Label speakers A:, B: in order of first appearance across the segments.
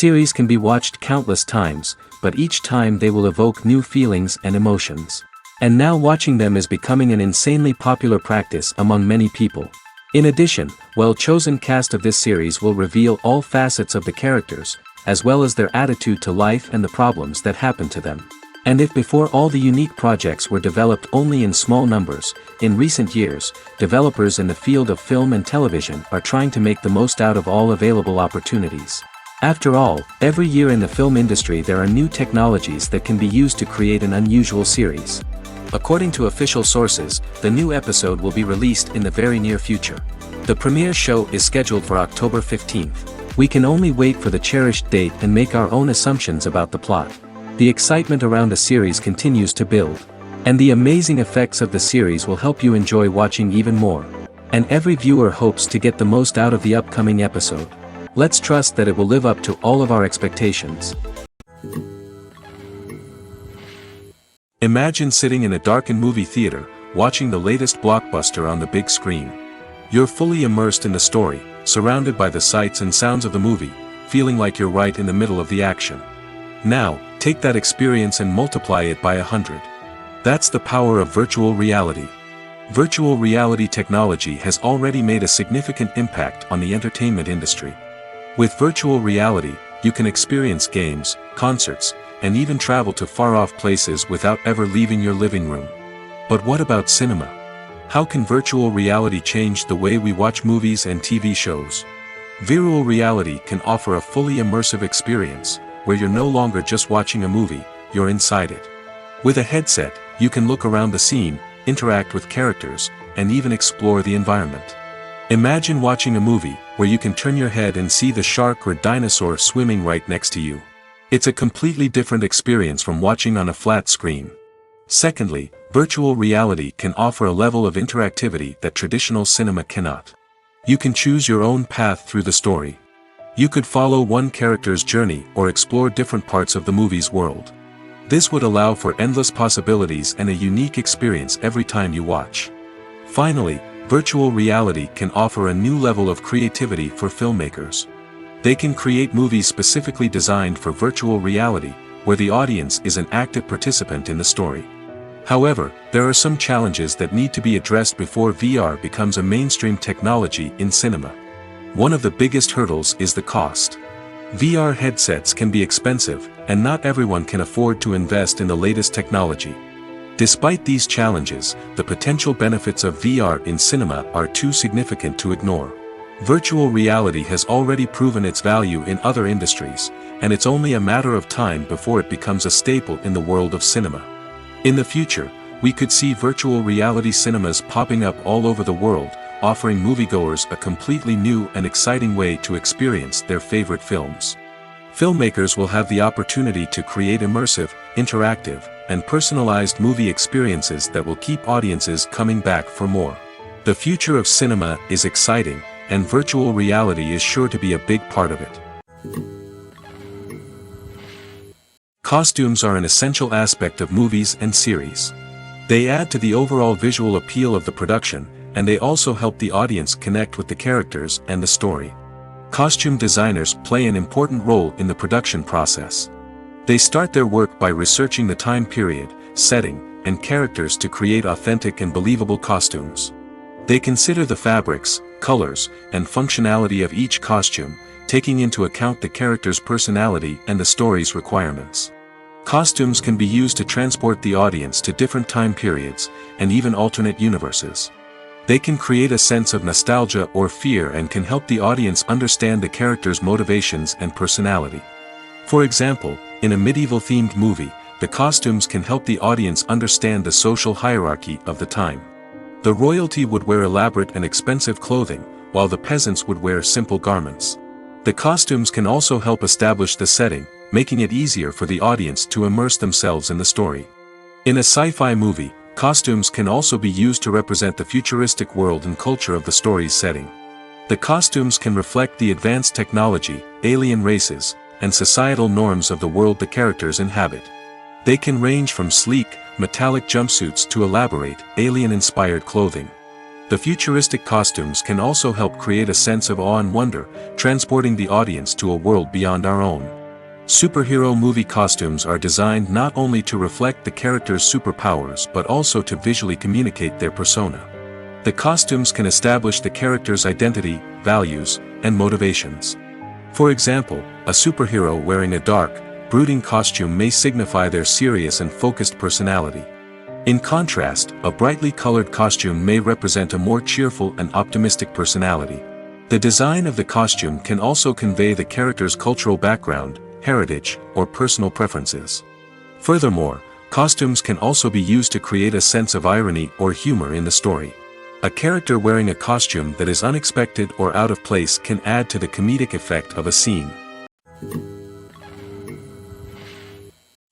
A: Series can be watched countless times, but each time they will evoke new feelings and emotions. And now watching them is becoming an insanely popular practice among many people. In addition, well-chosen cast of this series will reveal all facets of the characters, as well as their attitude to life and the problems that happen to them. And if before all the unique projects were developed only in small numbers, in recent years, developers in the field of film and television are trying to make the most out of all available opportunities. After all, every year in the film industry there are new technologies that can be used to create an unusual series. According to official sources, the new episode will be released in the very near future. The premiere show is scheduled for October 15th. We can only wait for the cherished date and make our own assumptions about the plot. The excitement around the series continues to build. And the amazing effects of the series will help you enjoy watching even more. And every viewer hopes to get the most out of the upcoming episode. Let's trust that it will live up to all of our expectations.
B: Imagine sitting in a darkened movie theater, watching the latest blockbuster on the big screen. You're fully immersed in the story, surrounded by the sights and sounds of the movie, feeling like you're right in the middle of the action. Now, take that experience and multiply it by 100. That's the power of virtual reality. Virtual reality technology has already made a significant impact on the entertainment industry. With virtual reality, you can experience games, concerts, and even travel to far-off places without ever leaving your living room. But what about cinema? How can virtual reality change the way we watch movies and TV shows? Virtual reality can offer a fully immersive experience, where you're no longer just watching a movie, you're inside it. With a headset, you can look around the scene, interact with characters, and even explore the environment. Imagine watching a movie, where you can turn your head and see the shark or dinosaur swimming right next to you. It's a completely different experience from watching on a flat screen. Secondly, virtual reality can offer a level of interactivity that traditional cinema cannot. You can choose your own path through the story. You could follow one character's journey or explore different parts of the movie's world. This would allow for endless possibilities and a unique experience every time you watch. Finally, virtual reality can offer a new level of creativity for filmmakers. They can create movies specifically designed for virtual reality, where the audience is an active participant in the story. However, there are some challenges that need to be addressed before VR becomes a mainstream technology in cinema. One of the biggest hurdles is the cost. VR headsets can be expensive, and not everyone can afford to invest in the latest technology. Despite these challenges, the potential benefits of VR in cinema are too significant to ignore. Virtual reality has already proven its value in other industries, and it's only a matter of time before it becomes a staple in the world of cinema. In the future, we could see virtual reality cinemas popping up all over the world, offering moviegoers a completely new and exciting way to experience their favorite films. Filmmakers will have the opportunity to create immersive, interactive, and personalized movie experiences that will keep audiences coming back for more. The future of cinema is exciting, and virtual reality is sure to be a big part of it. Costumes are an essential aspect of movies and series. They add to the overall visual appeal of the production, and they also help the audience connect with the characters and the story. Costume designers play an important role in the production process. They start their work by researching the time period, setting, and characters to create authentic and believable costumes. They consider the fabrics, colors, and functionality of each costume, taking into account the character's personality and the story's requirements. Costumes can be used to transport the audience to different time periods, and even alternate universes. They can create a sense of nostalgia or fear and can help the audience understand the character's motivations and personality. For example, in a medieval-themed movie, the costumes can help the audience understand the social hierarchy of the time. The royalty would wear elaborate and expensive clothing, while the peasants would wear simple garments. The costumes can also help establish the setting, making it easier for the audience to immerse themselves in the story. In a sci-fi movie, costumes can also be used to represent the futuristic world and culture of the story's setting. The costumes can reflect the advanced technology, alien races, and societal norms of the world the characters inhabit. They can range from sleek, metallic jumpsuits to elaborate, alien-inspired clothing. The futuristic costumes can also help create a sense of awe and wonder, transporting the audience to a world beyond our own. Superhero movie costumes are designed not only to reflect the character's superpowers but also to visually communicate their persona. The costumes can establish the character's identity, values, and motivations. For example, a superhero wearing a dark, brooding costume may signify their serious and focused personality. In contrast, a brightly colored costume may represent a more cheerful and optimistic personality. The design of the costume can also convey the character's cultural background, heritage, or personal preferences. Furthermore, costumes can also be used to create a sense of irony or humor in the story. A character wearing a costume that is unexpected or out of place can add to the comedic effect of a scene.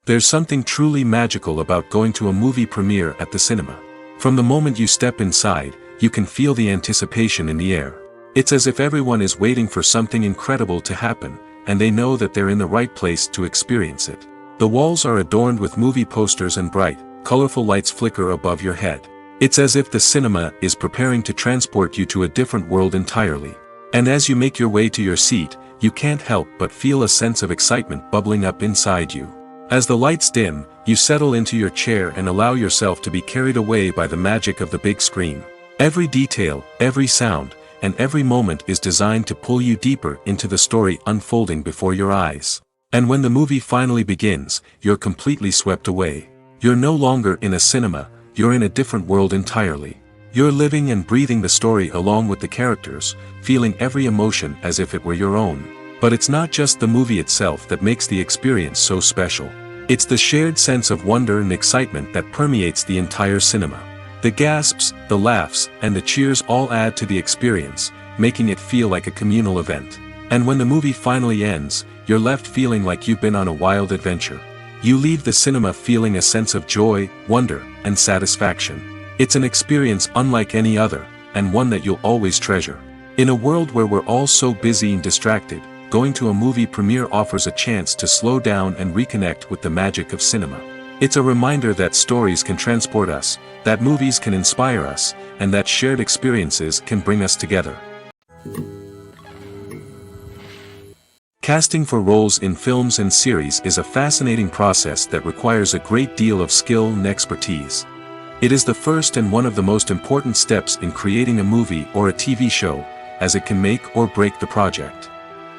B: There's something truly magical about going to a movie premiere at the cinema. From the moment you step inside, you can feel the anticipation in the air. It's as if everyone is waiting for something incredible to happen, and they know that they're in the right place to experience it. The walls are adorned with movie posters and bright, colorful lights flicker above your head. It's as if the cinema is preparing to transport you to a different world entirely. And as you make your way to your seat, you can't help but feel a sense of excitement bubbling up inside you. As the lights dim, you settle into your chair and allow yourself to be carried away by the magic of the big screen. Every detail, every sound, and every moment is designed to pull you deeper into the story unfolding before your eyes. And when the movie finally begins, you're completely swept away. You're no longer in a cinema, you're in a different world entirely. You're living and breathing the story along with the characters, feeling every emotion as if it were your own. But it's not just the movie itself that makes the experience so special. It's the shared sense of wonder and excitement that permeates the entire cinema. The gasps, the laughs, and the cheers all add to the experience, making it feel like a communal event. And when the movie finally ends, you're left feeling like you've been on a wild adventure. You leave the cinema feeling a sense of joy, wonder, and satisfaction. It's an experience unlike any other, and one that you'll always treasure. In a world where we're all so busy and distracted, going to a movie premiere offers a chance to slow down and reconnect with the magic of cinema. It's a reminder that stories can transport us, that movies can inspire us, and that shared experiences can bring us together. Casting for roles in films and series is a fascinating process that requires a great deal of skill and expertise. It is the first and one of the most important steps in creating a movie or a TV show, as it can make or break the project.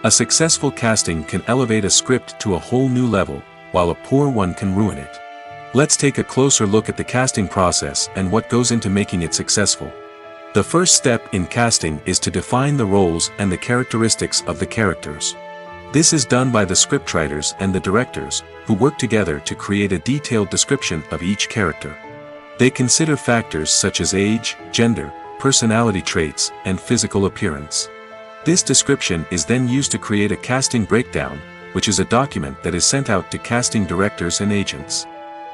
B: A successful casting can elevate a script to a whole new level, while a poor one can ruin it. Let's take a closer look at the casting process and what goes into making it successful. The first step in casting is to define the roles and the characteristics of the characters. This is done by the scriptwriters and the directors, who work together to create a detailed description of each character. They consider factors such as age, gender, personality traits, and physical appearance. This description is then used to create a casting breakdown, which is a document that is sent out to casting directors and agents.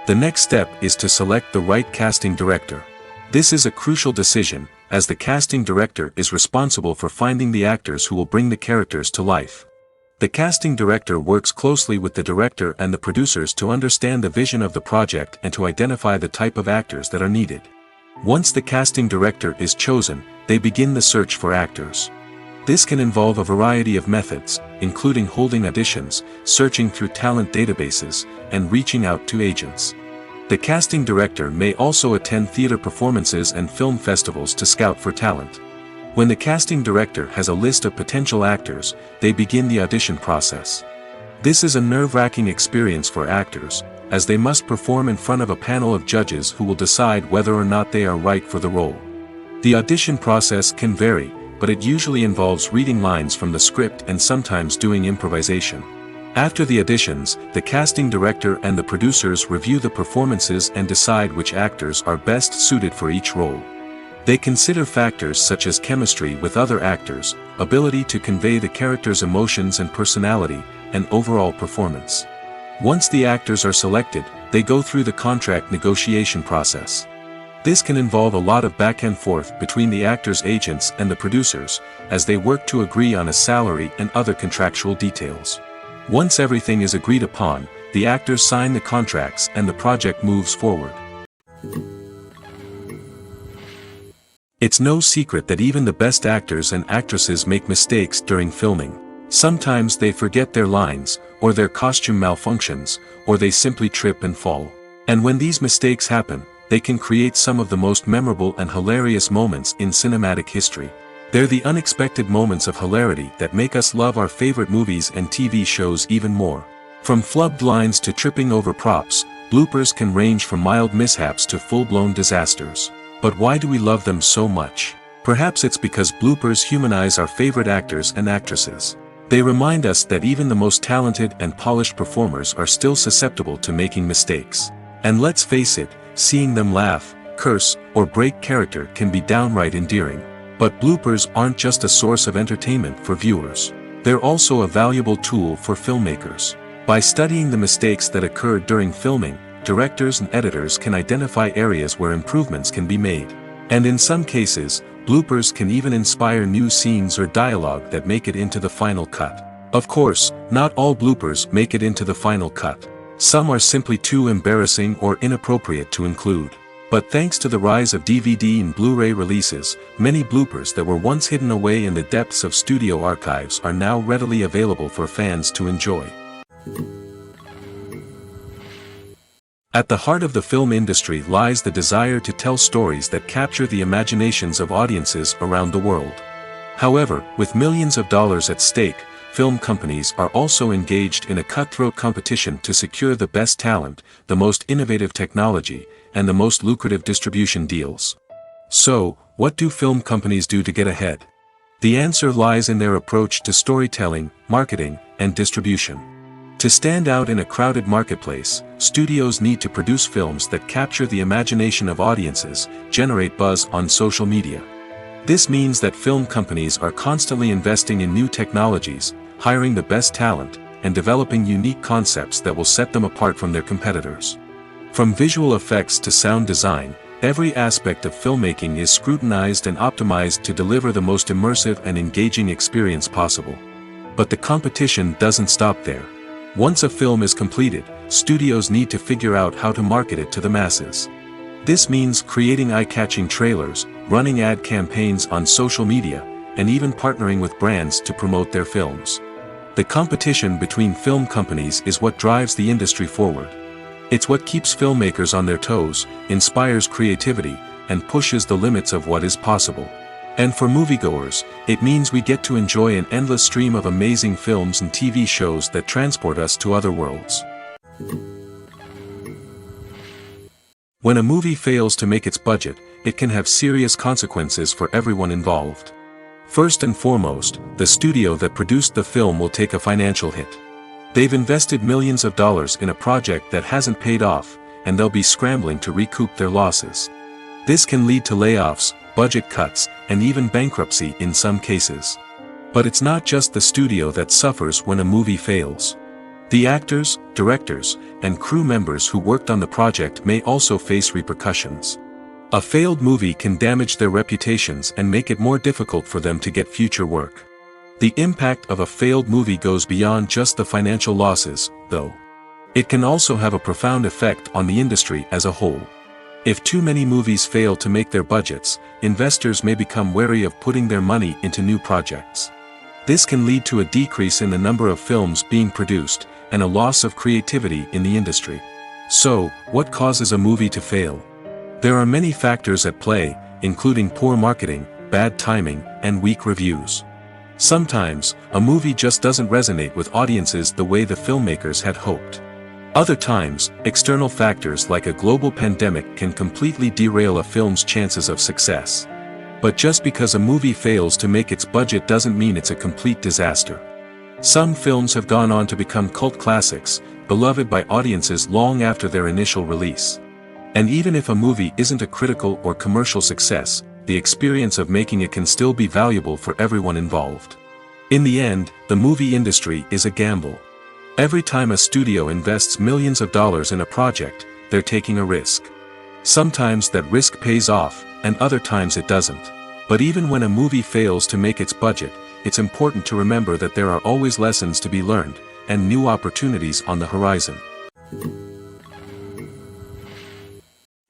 B: The next step is to select the right casting director. This is a crucial decision, as the casting director is responsible for finding the actors who will bring the characters to life. The casting director works closely with the director and the producers to understand the vision of the project and to identify the type of actors that are needed. Once the casting director is chosen, they begin the search for actors. This can involve a variety of methods, including holding auditions, searching through talent databases, and reaching out to agents. The casting director may also attend theater performances and film festivals to scout for talent. When the casting director has a list of potential actors, they begin the audition process. This is a nerve-wracking experience for actors, as they must perform in front of a panel of judges who will decide whether or not they are right for the role. The audition process can vary, but it usually involves reading lines from the script and sometimes doing improvisation. After the auditions, the casting director and the producers review the performances and decide which actors are best suited for each role. They consider factors such as chemistry with other actors, ability to convey the character's emotions and personality, and overall performance. Once the actors are selected, they go through the contract negotiation process. This can involve a lot of back and forth between the actors' agents and the producers, as they work to agree on a salary and other contractual details. Once everything is agreed upon, the actors sign the contracts and the project moves forward. It's no secret that even the best actors and actresses make mistakes during filming. Sometimes they forget their lines, or their costume malfunctions, or they simply trip and fall. And when these mistakes happen, they can create some of the most memorable and hilarious moments in cinematic history. They're the unexpected moments of hilarity that make us love our favorite movies and TV shows even more. From flubbed lines to tripping over props, bloopers can range from mild mishaps to full-blown disasters. But why do we love them so much? Perhaps it's because bloopers humanize our favorite actors and actresses. They remind us that even the most talented and polished performers are still susceptible to making mistakes. And let's face it, seeing them laugh, curse, or break character can be downright endearing. But bloopers aren't just a source of entertainment for viewers. They're also a valuable tool for filmmakers. By studying the mistakes that occurred during filming, directors and editors can identify areas where improvements can be made. And in some cases, bloopers can even inspire new scenes or dialogue that make it into the final cut. Of course, not all bloopers make it into the final cut. Some are simply too embarrassing or inappropriate to include. But thanks to the rise of DVD and Blu-ray releases, many bloopers that were once hidden away in the depths of studio archives are now readily available for fans to enjoy. At the heart of the film industry lies the desire to tell stories that capture the imaginations of audiences around the world. However, with millions of dollars at stake, film companies are also engaged in a cutthroat competition to secure the best talent, the most innovative technology, and the most lucrative distribution deals. So, what do film companies do to get ahead? The answer lies in their approach to storytelling, marketing, and distribution. To stand out in a crowded marketplace, studios need to produce films that capture the imagination of audiences, generate buzz on social media. This means that film companies are constantly investing in new technologies, hiring the best talent, and developing unique concepts that will set them apart from their competitors. From visual effects to sound design, every aspect of filmmaking is scrutinized and optimized to deliver the most immersive and engaging experience possible. But the competition doesn't stop there. Once a film is completed, studios need to figure out how to market it to the masses. This means creating eye-catching trailers, running ad campaigns on social media, and even partnering with brands to promote their films. The competition between film companies is what drives the industry forward. It's what keeps filmmakers on their toes, inspires creativity, and pushes the limits of what is possible. And for moviegoers, it means we get to enjoy an endless stream of amazing films and TV shows that transport us to other worlds. When a movie fails to make its budget, it can have serious consequences for everyone involved. First and foremost, the studio that produced the film will take a financial hit. They've invested millions of dollars in a project that hasn't paid off, and they'll be scrambling to recoup their losses. This can lead to layoffs, budget cuts, and even bankruptcy in some cases. But it's not just the studio that suffers when a movie fails. The actors, directors, and crew members who worked on the project may also face repercussions. A failed movie can damage their reputations and make it more difficult for them to get future work. The impact of a failed movie goes beyond just the financial losses, though. It can also have a profound effect on the industry as a whole. If too many movies fail to make their budgets, investors may become wary of putting their money into new projects. This can lead to a decrease in the number of films being produced, and a loss of creativity in the industry. So, what causes a movie to fail? There are many factors at play, including poor marketing, bad timing, and weak reviews. Sometimes, a movie just doesn't resonate with audiences the way the filmmakers had hoped. Other times, external factors like a global pandemic can completely derail a film's chances of success. But just because a movie fails to make its budget doesn't mean it's a complete disaster. Some films have gone on to become cult classics, beloved by audiences long after their initial release. And even if a movie isn't a critical or commercial success, the experience of making it can still be valuable for everyone involved. In the end, the movie industry is a gamble. Every time a studio invests millions of dollars in a project, they're taking a risk. Sometimes that risk pays off, and other times it doesn't. But even when a movie fails to make its budget, it's important to remember that there are always lessons to be learned, and new opportunities on the horizon.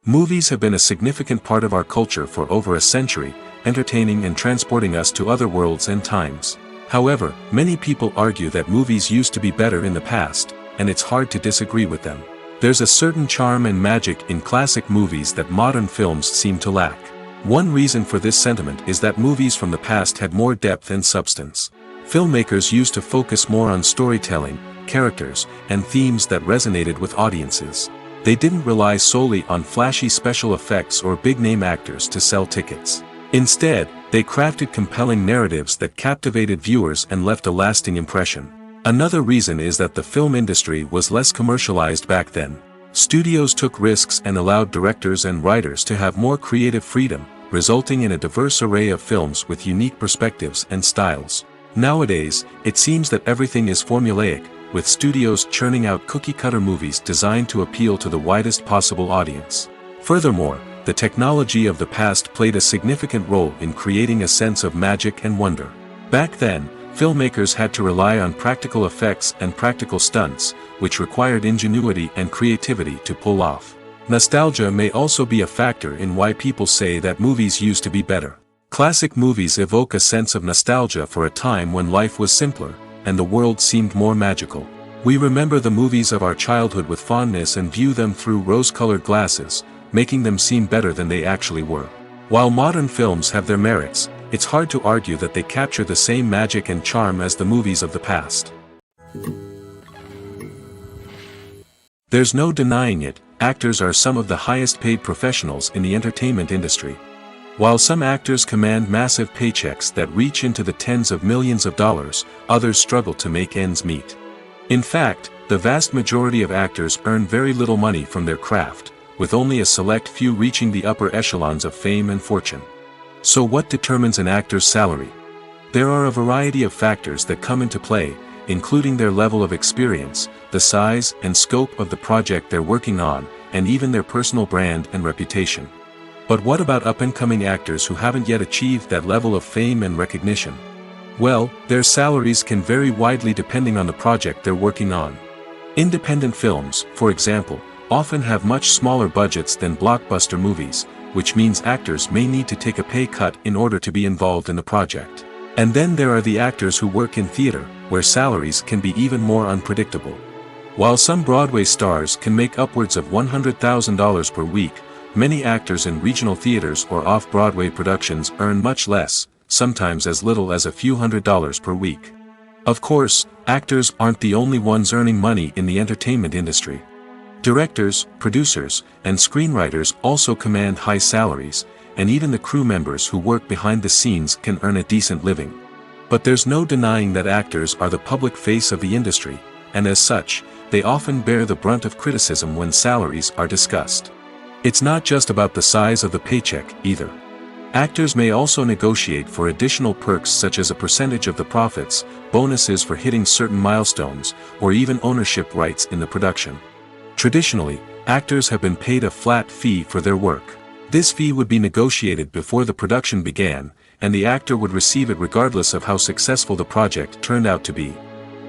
B: Movies have been a significant part of our culture for over a century, entertaining and transporting us to other worlds and times. However, many people argue that movies used to be better in the past, and it's hard to disagree with them. There's a certain charm and magic in classic movies that modern films seem to lack. One reason for this sentiment is that movies from the past had more depth and substance. Filmmakers used to focus more on storytelling, characters, and themes that resonated with audiences. They didn't rely solely on flashy special effects or big-name actors to sell tickets. Instead, they crafted compelling narratives that captivated viewers and left a lasting impression. Another reason is that the film industry was less commercialized back then. Studios took risks and allowed directors and writers to have more creative freedom, resulting in a diverse array of films with unique perspectives and styles. Nowadays, it seems that everything is formulaic, with studios churning out cookie-cutter movies designed to appeal to the widest possible audience. Furthermore, the technology of the past played a significant role in creating a sense of magic and wonder. Back then, filmmakers had to rely on practical effects and practical stunts, which required ingenuity and creativity to pull off. Nostalgia may also be a factor in why people say that movies used to be better. Classic movies evoke a sense of nostalgia for a time when life was simpler, and the world seemed more magical. We remember the movies of our childhood with fondness and view them through rose-colored glasses, making them seem better than they actually were. While modern films have their merits, it's hard to argue that they capture the same magic and charm as the movies of the past. There's no denying it, actors are some of the highest-paid professionals in the entertainment industry. While some actors command massive paychecks that reach into the tens of millions of dollars, others struggle to make ends meet. In fact, the vast majority of actors earn very little money from their craft, with only a select few reaching the upper echelons of fame and fortune. So what determines an actor's salary? There are a variety of factors that come into play, including their level of experience, the size and scope of the project they're working on, and even their personal brand and reputation. But what about up-and-coming actors who haven't yet achieved that level of fame and recognition? Well, their salaries can vary widely depending on the project they're working on. Independent films, for example, often have much smaller budgets than blockbuster movies, which means actors may need to take a pay cut in order to be involved in the project. And then there are the actors who work in theater, where salaries can be even more unpredictable. While some Broadway stars can make upwards of $100,000 per week, many actors in regional theaters or off-Broadway productions earn much less, sometimes as little as a few $100s per week. Of course, actors aren't the only ones earning money in the entertainment industry. Directors, producers, and screenwriters also command high salaries, and even the crew members who work behind the scenes can earn a decent living. But there's no denying that actors are the public face of the industry, and as such, they often bear the brunt of criticism when salaries are discussed. It's not just about the size of the paycheck, either. Actors may also negotiate for additional perks such as a percentage of the profits, bonuses for hitting certain milestones, or even ownership rights in the production. Traditionally, actors have been paid a flat fee for their work. This fee would be negotiated before the production began, and the actor would receive it regardless of how successful the project turned out to be.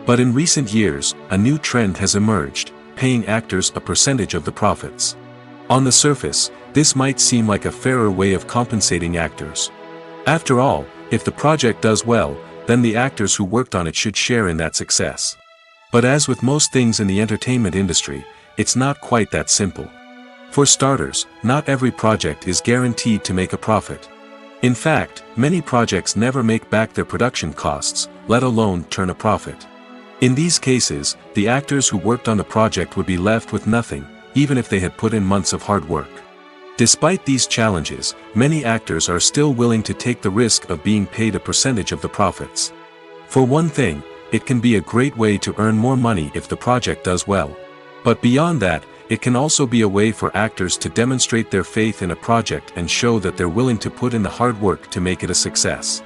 B: But in recent years, a new trend has emerged, paying actors a percentage of the profits. On the surface, this might seem like a fairer way of compensating actors. After all, if the project does well, then the actors who worked on it should share in that success. But as with most things in the entertainment industry, it's not quite that simple. For starters, not every project is guaranteed to make a profit. In fact, many projects never make back their production costs, let alone turn a profit. In these cases, the actors who worked on the project would be left with nothing, even if they had put in months of hard work. Despite these challenges, many actors are still willing to take the risk of being paid a percentage of the profits. For one thing, it can be a great way to earn more money if the project does well. But beyond that, it can also be a way for actors to demonstrate their faith in a project and show that they're willing to put in the hard work to make it a success.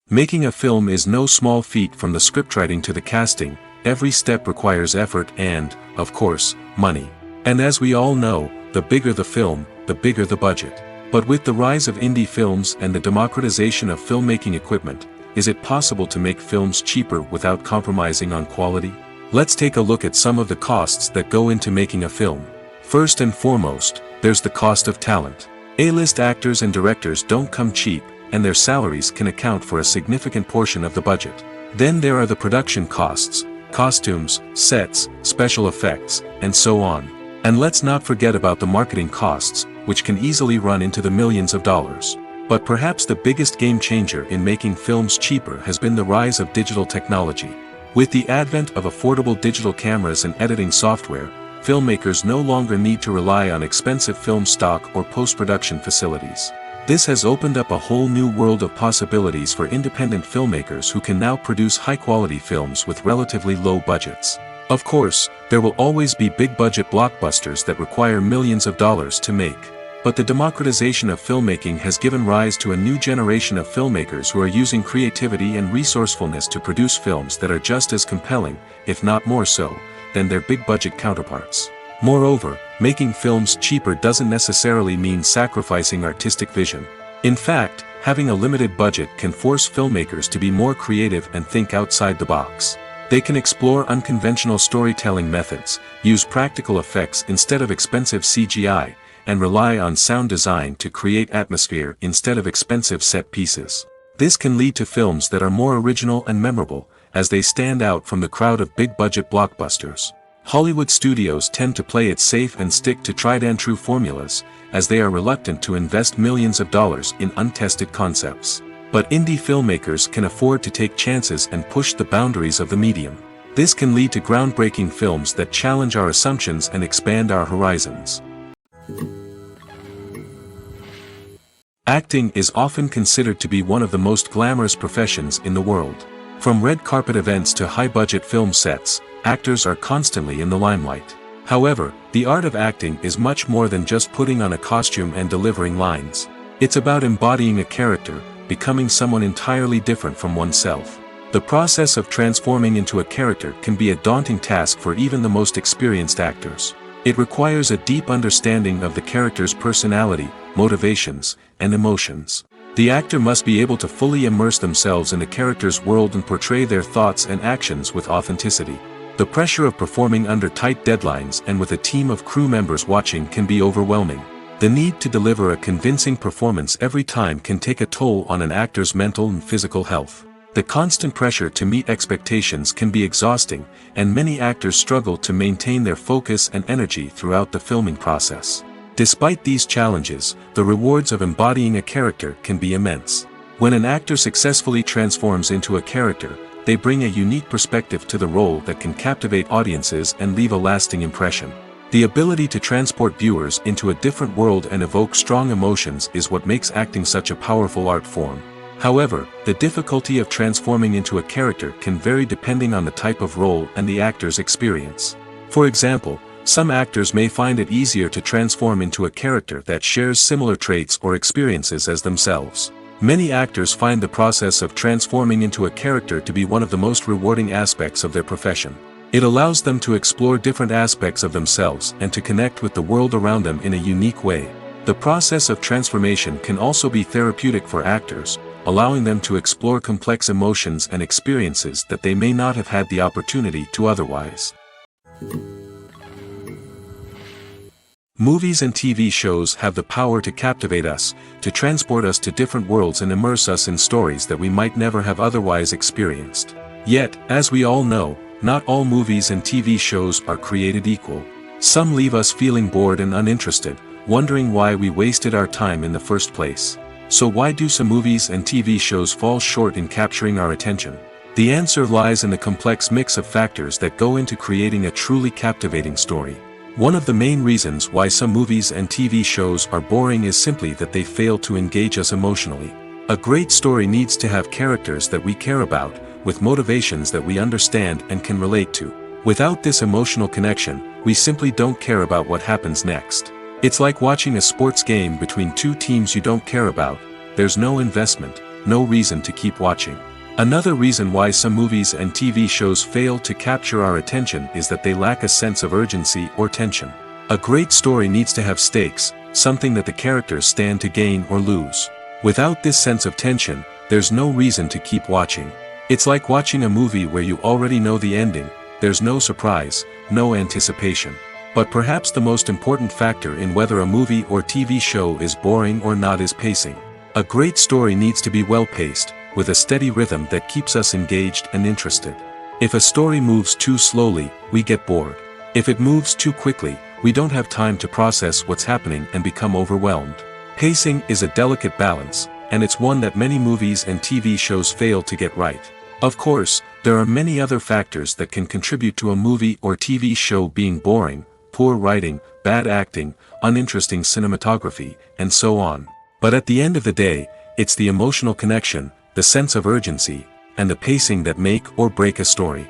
B: Making a film is no small feat. From the scriptwriting to the casting, every step requires effort and, of course, money. And as we all know, the bigger the film, the bigger the budget. But with the rise of indie films and the democratization of filmmaking equipment, is it possible to make films cheaper without compromising on quality? Let's take a look at some of the costs that go into making a film. First and foremost, there's the cost of talent. A-list actors and directors don't come cheap, and their salaries can account for a significant portion of the budget. Then there are the production costs, costumes, sets, special effects, and so on. And let's not forget about the marketing costs, which can easily run into the millions of dollars. But perhaps the biggest game changer in making films cheaper has been the rise of digital technology. With the advent of affordable digital cameras and editing software, filmmakers no longer need to rely on expensive film stock or post-production facilities. This has opened up a whole new world of possibilities for independent filmmakers who can now produce high-quality films with relatively low budgets. Of course, there will always be big-budget blockbusters that require millions of dollars to make. But the democratization of filmmaking has given rise to a new generation of filmmakers who are using creativity and resourcefulness to produce films that are just as compelling, if not more so, than their big-budget counterparts. Moreover, making films cheaper doesn't necessarily mean sacrificing artistic vision. In fact, having a limited budget can force filmmakers to be more creative and think outside the box. They can explore unconventional storytelling methods, use practical effects instead of expensive CGI, and rely on sound design to create atmosphere instead of expensive set pieces. This can lead to films that are more original and memorable, as they stand out from the crowd of big-budget blockbusters. Hollywood studios tend to play it safe and stick to tried-and-true formulas, as they are reluctant to invest millions of dollars in untested concepts. But indie filmmakers can afford to take chances and push the boundaries of the medium. This can lead to groundbreaking films that challenge our assumptions and expand our horizons. Acting is often considered to be one of the most glamorous professions in the world. From red carpet events to high-budget film sets, actors are constantly in the limelight. However, the art of acting is much more than just putting on a costume and delivering lines. It's about embodying a character, becoming someone entirely different from oneself. The process of transforming into a character can be a daunting task for even the most experienced actors. It requires a deep understanding of the character's personality, motivations, and emotions. The actor must be able to fully immerse themselves in the character's world and portray their thoughts and actions with authenticity. The pressure of performing under tight deadlines and with a team of crew members watching can be overwhelming. The need to deliver a convincing performance every time can take a toll on an actor's mental and physical health. The constant pressure to meet expectations can be exhausting, and many actors struggle to maintain their focus and energy throughout the filming process. Despite these challenges, the rewards of embodying a character can be immense. When an actor successfully transforms into a character, they bring a unique perspective to the role that can captivate audiences and leave a lasting impression. The ability to transport viewers into a different world and evoke strong emotions is what makes acting such a powerful art form. However, the difficulty of transforming into a character can vary depending on the type of role and the actor's experience. For example, some actors may find it easier to transform into a character that shares similar traits or experiences as themselves. Many actors find the process of transforming into a character to be one of the most rewarding aspects of their profession. It allows them to explore different aspects of themselves and to connect with the world around them in a unique way. The process of transformation can also be therapeutic for actors, allowing them to explore complex emotions and experiences that they may not have had the opportunity to otherwise. Movies and TV shows have the power to captivate us, to transport us to different worlds and immerse us in stories that we might never have otherwise experienced. Yet, as we all know, not all movies and TV shows are created equal. Some leave us feeling bored and uninterested, wondering why we wasted our time in the first place. So why do some movies and TV shows fall short in capturing our attention? The answer lies in the complex mix of factors that go into creating a truly captivating story. One of the main reasons why some movies and TV shows are boring is simply that they fail to engage us emotionally. A great story needs to have characters that we care about, with motivations that we understand and can relate to. Without this emotional connection, we simply don't care about what happens next. It's like watching a sports game between two teams you don't care about. There's no investment, no reason to keep watching. Another reason why some movies and TV shows fail to capture our attention is that they lack a sense of urgency or tension. A great story needs to have stakes, something that the characters stand to gain or lose. Without this sense of tension, there's no reason to keep watching. It's like watching a movie where you already know the ending, there's no surprise, no anticipation. But perhaps the most important factor in whether a movie or TV show is boring or not is pacing. A great story needs to be well-paced, with a steady rhythm that keeps us engaged and interested. If a story moves too slowly, we get bored. If it moves too quickly, we don't have time to process what's happening and become overwhelmed. Pacing is a delicate balance, and it's one that many movies and TV shows fail to get right. Of course, there are many other factors that can contribute to a movie or TV show being boring: poor writing, bad acting, uninteresting cinematography, and so on. But at the end of the day, it's the emotional connection, the sense of urgency, and the pacing that make or break a story.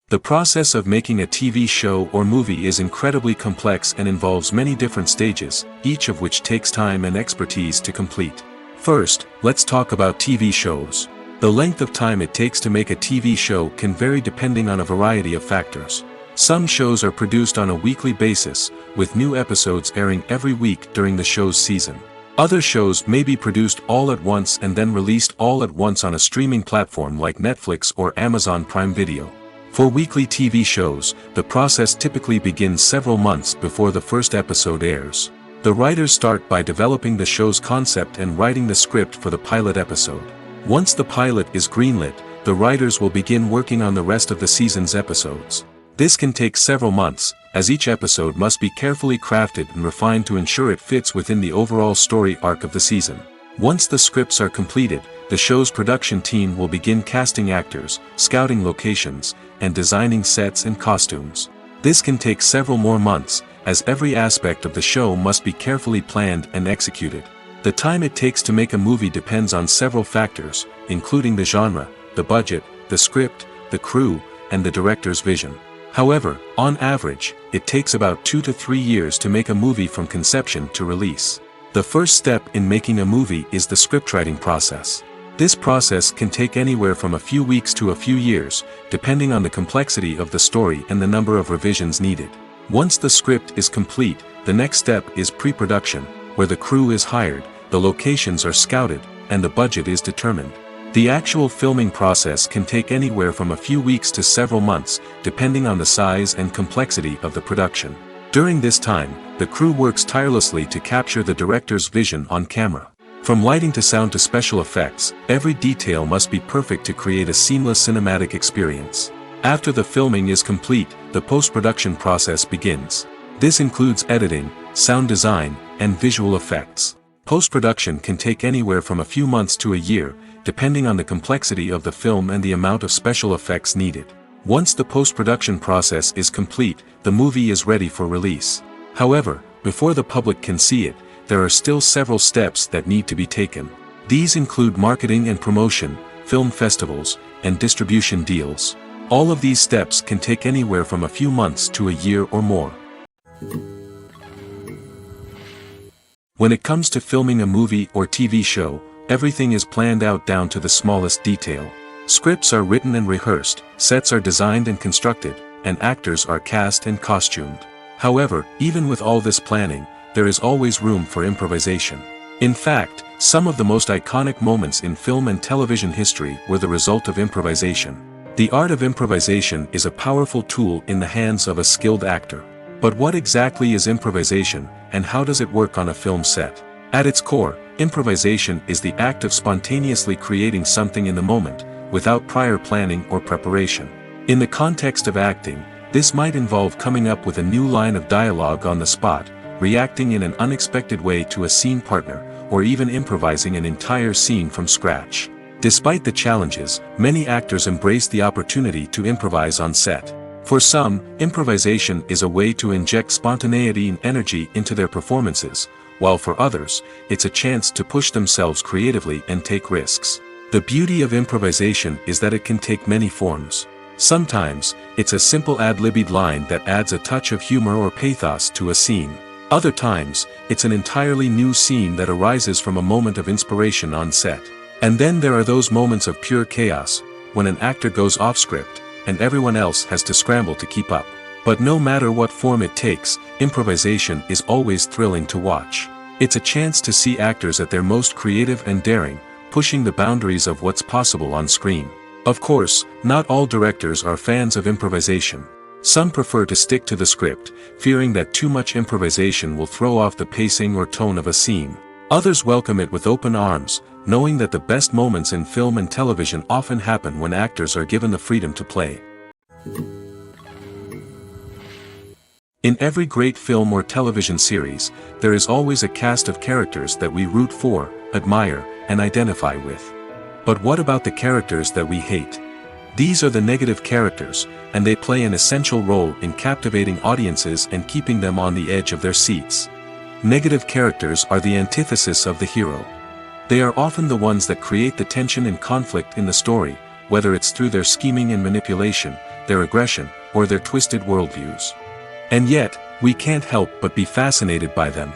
B: The process of making a TV show or movie is incredibly complex and involves many different stages, each of which takes time and expertise to complete. First, let's talk about TV shows. The length of time it takes to make a TV show can vary depending on a variety of factors. Some shows are produced on a weekly basis, with new episodes airing every week during the show's season. Other shows may be produced all at once and then released all at once on a streaming platform like Netflix or Amazon Prime Video. For weekly TV shows, the process typically begins several months before the first episode airs. The writers start by developing the show's concept and writing the script for the pilot episode. Once the pilot is greenlit, the writers will begin working on the rest of the season's episodes. This can take several months, as each episode must be carefully crafted and refined to ensure it fits within the overall story arc of the season. Once the scripts are completed, the show's production team will begin casting actors, scouting locations, and designing sets and costumes. This can take several more months, as every aspect of the show must be carefully planned and executed. The time it takes to make a movie depends on several factors, including the genre, the budget, the script, the crew, and the director's vision. However, on average, it takes about 2 to 3 years to make a movie from conception to release. The first step in making a movie is the scriptwriting process. This process can take anywhere from a few weeks to a few years, depending on the complexity of the story and the number of revisions needed. Once the script is complete, the next step is pre-production, where the crew is hired, the locations are scouted, and the budget is determined. The actual filming process can take anywhere from a few weeks to several months, depending on the size and complexity of the production. During this time, the crew works tirelessly to capture the director's vision on camera. From lighting to sound to special effects, every detail must be perfect to create a seamless cinematic experience. After the filming is complete, the post-production process begins. This includes editing, sound design, and visual effects. Post-production can take anywhere from a few months to a year, depending on the complexity of the film and the amount of special effects needed. Once the post-production process is complete, the movie is ready for release. However, before the public can see it, there are still several steps that need to be taken. These include marketing and promotion, film festivals, and distribution deals. All of these steps can take anywhere from a few months to a year or more. When it comes to filming a movie or TV show, everything is planned out down to the smallest detail. Scripts are written and rehearsed, sets are designed and constructed, and actors are cast and costumed. However, even with all this planning, there is always room for improvisation. In fact, some of the most iconic moments in film and television history were the result of improvisation. The art of improvisation is a powerful tool in the hands of a skilled actor. But what exactly is improvisation, and how does it work on a film set? At its core, improvisation is the act of spontaneously creating something in the moment, without prior planning or preparation. In the context of acting, this might involve coming up with a new line of dialogue on the spot, reacting in an unexpected way to a scene partner, or even improvising an entire scene from scratch. Despite the challenges, many actors embrace the opportunity to improvise on set. For some, improvisation is a way to inject spontaneity and energy into their performances, while for others, it's a chance to push themselves creatively and take risks. The beauty of improvisation is that it can take many forms. Sometimes, it's a simple ad-libbed line that adds a touch of humor or pathos to a scene. Other times, it's an entirely new scene that arises from a moment of inspiration on set. And then there are those moments of pure chaos, when an actor goes off script, and everyone else has to scramble to keep up. But no matter what form it takes, improvisation is always thrilling to watch. It's a chance to see actors at their most creative and daring, pushing the boundaries of what's possible on screen. Of course, not all directors are fans of improvisation. Some prefer to stick to the script, fearing that too much improvisation will throw off the pacing or tone of a scene. Others welcome it with open arms, knowing that the best moments in film and television often happen when actors are given the freedom to play. In every great film or television series, there is always a cast of characters that we root for, admire, and identify with. But what about the characters that we hate? These are the negative characters, and they play an essential role in captivating audiences and keeping them on the edge of their seats. Negative characters are the antithesis of the hero. They are often the ones that create the tension and conflict in the story, whether it's through their scheming and manipulation, their aggression, or their twisted worldviews. And yet, we can't help but be fascinated by them.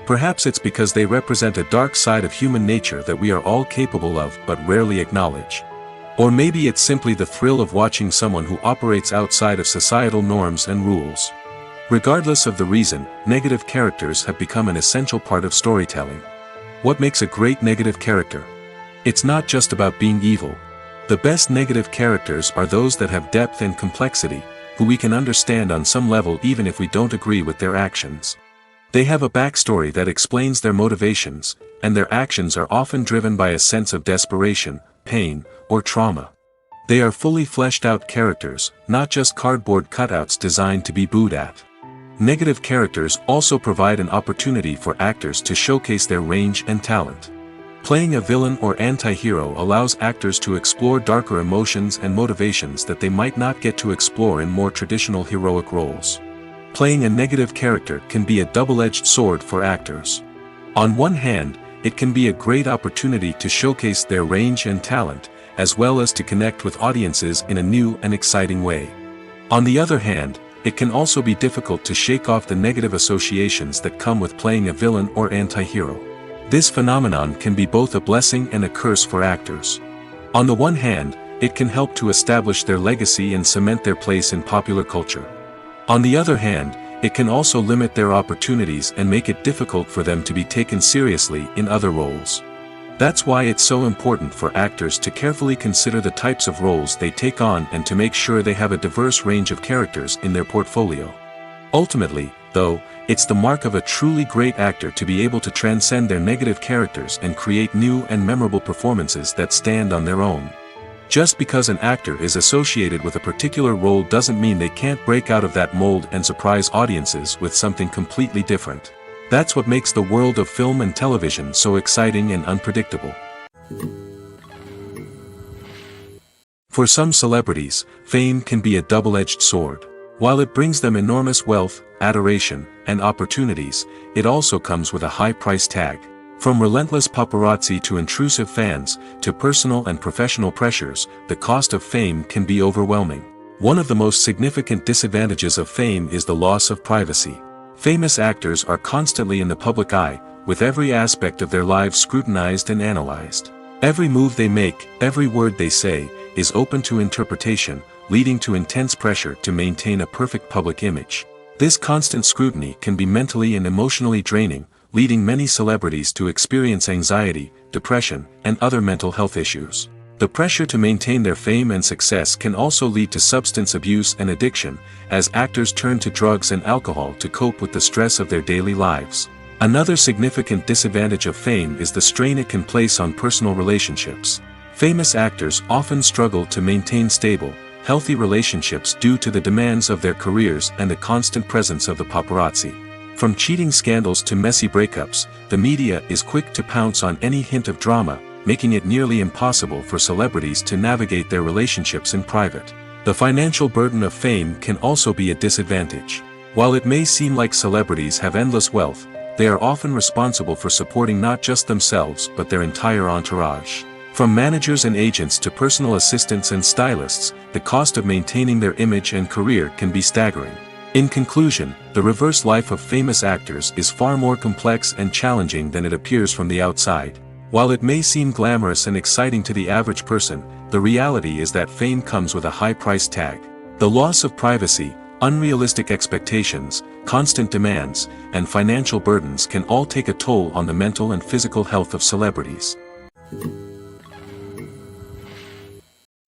B: Perhaps it's because they represent a dark side of human nature that we are all capable of but rarely acknowledge. Or maybe it's simply the thrill of watching someone who operates outside of societal norms and rules. Regardless of the reason, negative characters have become an essential part of storytelling. What makes a great negative character? It's not just about being evil. The best negative characters are those that have depth and complexity, who we can understand on some level even if we don't agree with their actions. They have a backstory that explains their motivations, and their actions are often driven by a sense of desperation, pain, or trauma. They are fully fleshed out characters, not just cardboard cutouts designed to be booed at. Negative characters also provide an opportunity for actors to showcase their range and talent. Playing a villain or anti-hero allows actors to explore darker emotions and motivations that they might not get to explore in more traditional heroic roles. Playing a negative character can be a double-edged sword for actors. On one hand, it can be a great opportunity to showcase their range and talent, as well as to connect with audiences in a new and exciting way. On the other hand, it can also be difficult to shake off the negative associations that come with playing a villain or anti-hero. This phenomenon can be both a blessing and a curse for actors. On the one hand, it can help to establish their legacy and cement their place in popular culture. On the other hand, it can also limit their opportunities and make it difficult for them to be taken seriously in other roles. That's why it's so important for actors to carefully consider the types of roles they take on and to make sure they have a diverse range of characters in their portfolio. Ultimately, though, it's the mark of a truly great actor to be able to transcend their negative characters and create new and memorable performances that stand on their own. Just because an actor is associated with a particular role doesn't mean they can't break out of that mold and surprise audiences with something completely different. That's what makes the world of film and television so exciting and unpredictable. For some celebrities, fame can be a double-edged sword. While it brings them enormous wealth, adoration, and opportunities, it also comes with a high price tag. From relentless paparazzi to intrusive fans, to personal and professional pressures, the cost of fame can be overwhelming. One of the most significant disadvantages of fame is the loss of privacy. Famous actors are constantly in the public eye, with every aspect of their lives scrutinized and analyzed. Every move they make, every word they say, is open to interpretation, leading to intense pressure to maintain a perfect public image. This constant scrutiny can be mentally and emotionally draining, leading many celebrities to experience anxiety, depression, and other mental health issues. The pressure to maintain their fame and success can also lead to substance abuse and addiction, as actors turn to drugs and alcohol to cope with the stress of their daily lives. Another significant disadvantage of fame is the strain it can place on personal relationships. Famous actors often struggle to maintain stable, healthy relationships due to the demands of their careers and the constant presence of the paparazzi. From cheating scandals to messy breakups, the media is quick to pounce on any hint of drama, making it nearly impossible for celebrities to navigate their relationships in private. The financial burden of fame can also be a disadvantage. While it may seem like celebrities have endless wealth, they are often responsible for supporting not just themselves but their entire entourage. From managers and agents to personal assistants and stylists, the cost of maintaining their image and career can be staggering. In conclusion, the reverse life of famous actors is far more complex and challenging than it appears from the outside. While it may seem glamorous and exciting to the average person, the reality is that fame comes with a high price tag. The loss of privacy, unrealistic expectations, constant demands, and financial burdens can all take a toll on the mental and physical health of celebrities.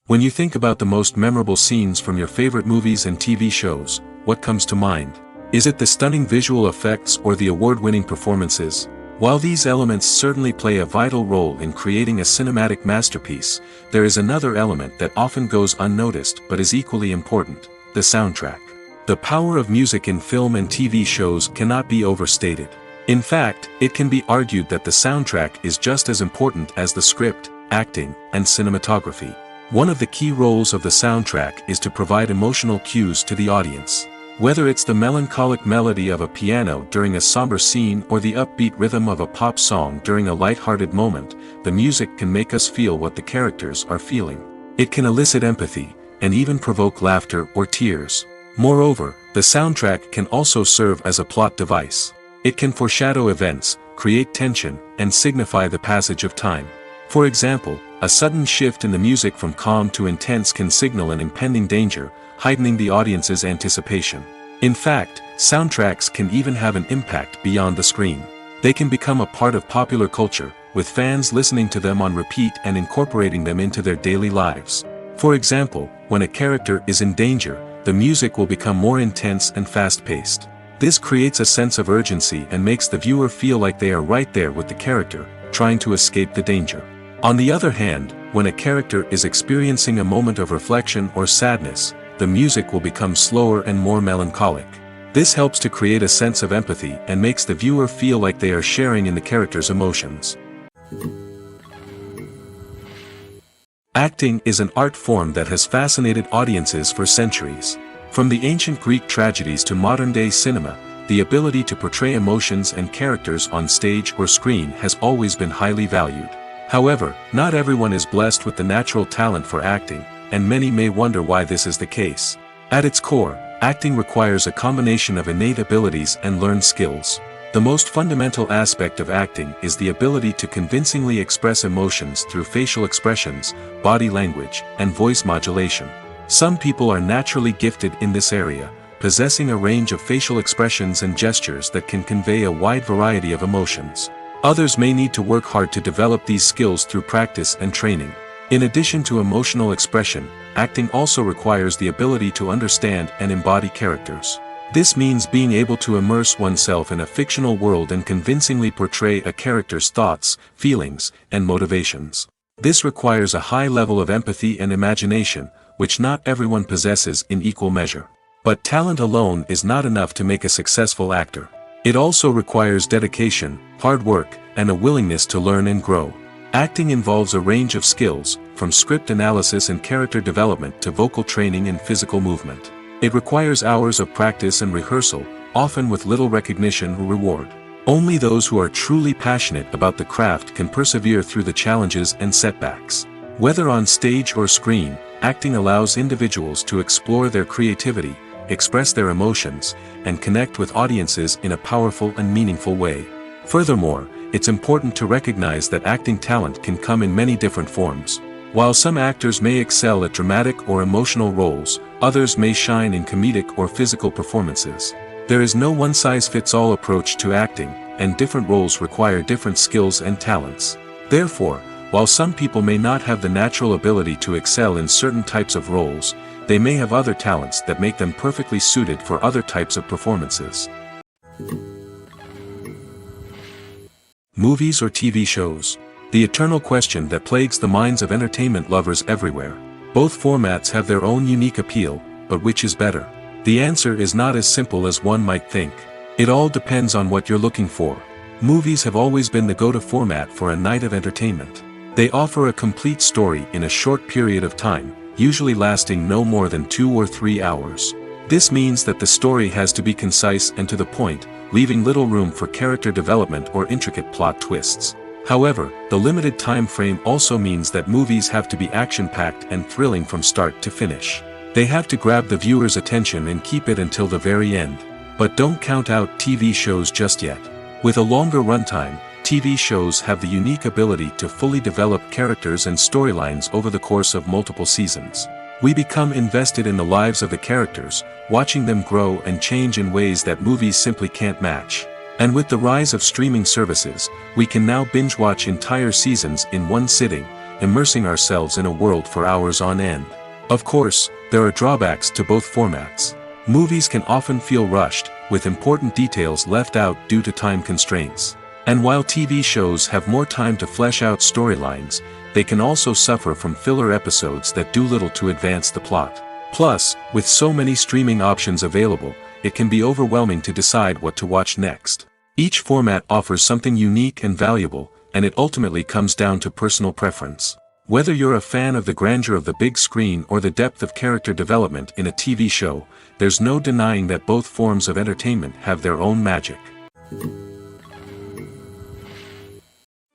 B: When you think about the most memorable scenes from your favorite movies and TV shows, what comes to mind? Is it the stunning visual effects or the award-winning performances? While these elements certainly play a vital role in creating a cinematic masterpiece, there is another element that often goes unnoticed but is equally important: the soundtrack. The power of music in film and TV shows cannot be overstated. In fact, it can be argued that the soundtrack is just as important as the script, acting, and cinematography. One of the key roles of the soundtrack is to provide emotional cues to the audience. Whether it's the melancholic melody of a piano during a somber scene or the upbeat rhythm of a pop song during a light-hearted moment, the music can make us feel what the characters are feeling. It can elicit empathy, and even provoke laughter or tears. Moreover, the soundtrack can also serve as a plot device. It can foreshadow events, create tension, and signify the passage of time. For example, a sudden shift in the music from calm to intense can signal an impending danger, heightening the audience's anticipation. In fact, soundtracks can even have an impact beyond the screen. They can become a part of popular culture, with fans listening to them on repeat and incorporating them into their daily lives. For example, when a character is in danger, the music will become more intense and fast-paced. This creates a sense of urgency and makes the viewer feel like they are right there with the character, trying to escape the danger. On the other hand, when a character is experiencing a moment of reflection or sadness, the music will become slower and more melancholic. This helps to create a sense of empathy and makes the viewer feel like they are sharing in the character's emotions. Acting is an art form that has fascinated audiences for centuries. From the ancient Greek tragedies to modern-day cinema, the ability to portray emotions and characters on stage or screen has always been highly valued. However, not everyone is blessed with the natural talent for acting, and many may wonder why this is the case. At its core, acting requires a combination of innate abilities and learned skills. The most fundamental aspect of acting is the ability to convincingly express emotions through facial expressions, body language, and voice modulation. Some people are naturally gifted in this area, possessing a range of facial expressions and gestures that can convey a wide variety of emotions. Others may need to work hard to develop these skills through practice and training. In addition to emotional expression, acting also requires the ability to understand and embody characters. This means being able to immerse oneself in a fictional world and convincingly portray a character's thoughts, feelings, and motivations. This requires a high level of empathy and imagination, which not everyone possesses in equal measure. But talent alone is not enough to make a successful actor. It also requires dedication, hard work, and a willingness to learn and grow. Acting involves a range of skills, from script analysis and character development to vocal training and physical movement. It requires hours of practice and rehearsal, often with little recognition or reward. Only those who are truly passionate about the craft can persevere through the challenges and setbacks. Whether on stage or screen, acting allows individuals to explore their creativity, express their emotions, and connect with audiences in a powerful and meaningful way. Furthermore, it's important to recognize that acting talent can come in many different forms. While some actors may excel at dramatic or emotional roles, others may shine in comedic or physical performances. There is no one-size-fits-all approach to acting, and different roles require different skills and talents. Therefore, while some people may not have the natural ability to excel in certain types of roles, they may have other talents that make them perfectly suited for other types of performances. Movies or TV shows? The eternal question that plagues the minds of entertainment lovers everywhere. Both formats have their own unique appeal, but which is better? The answer is not as simple as one might think. It all depends on what you're looking for. Movies have always been the go-to format for a night of entertainment. They offer a complete story in a short period of time, usually lasting no more than 2 or 3 hours. This means that the story has to be concise and to the point, leaving little room for character development or intricate plot twists. However, the limited time frame also means that movies have to be action-packed and thrilling from start to finish. They have to grab the viewer's attention and keep it until the very end. But don't count out TV shows just yet. With a longer runtime, TV shows have the unique ability to fully develop characters and storylines over the course of multiple seasons. We become invested in the lives of the characters, watching them grow and change in ways that movies simply can't match. And with the rise of streaming services, we can now binge-watch entire seasons in one sitting, immersing ourselves in a world for hours on end. Of course, there are drawbacks to both formats. Movies can often feel rushed, with important details left out due to time constraints. And while TV shows have more time to flesh out storylines, they can also suffer from filler episodes that do little to advance the plot. Plus, with so many streaming options available, it can be overwhelming to decide what to watch next. Each format offers something unique and valuable, and it ultimately comes down to personal preference. Whether you're a fan of the grandeur of the big screen or the depth of character development in a TV show, there's no denying that both forms of entertainment have their own magic.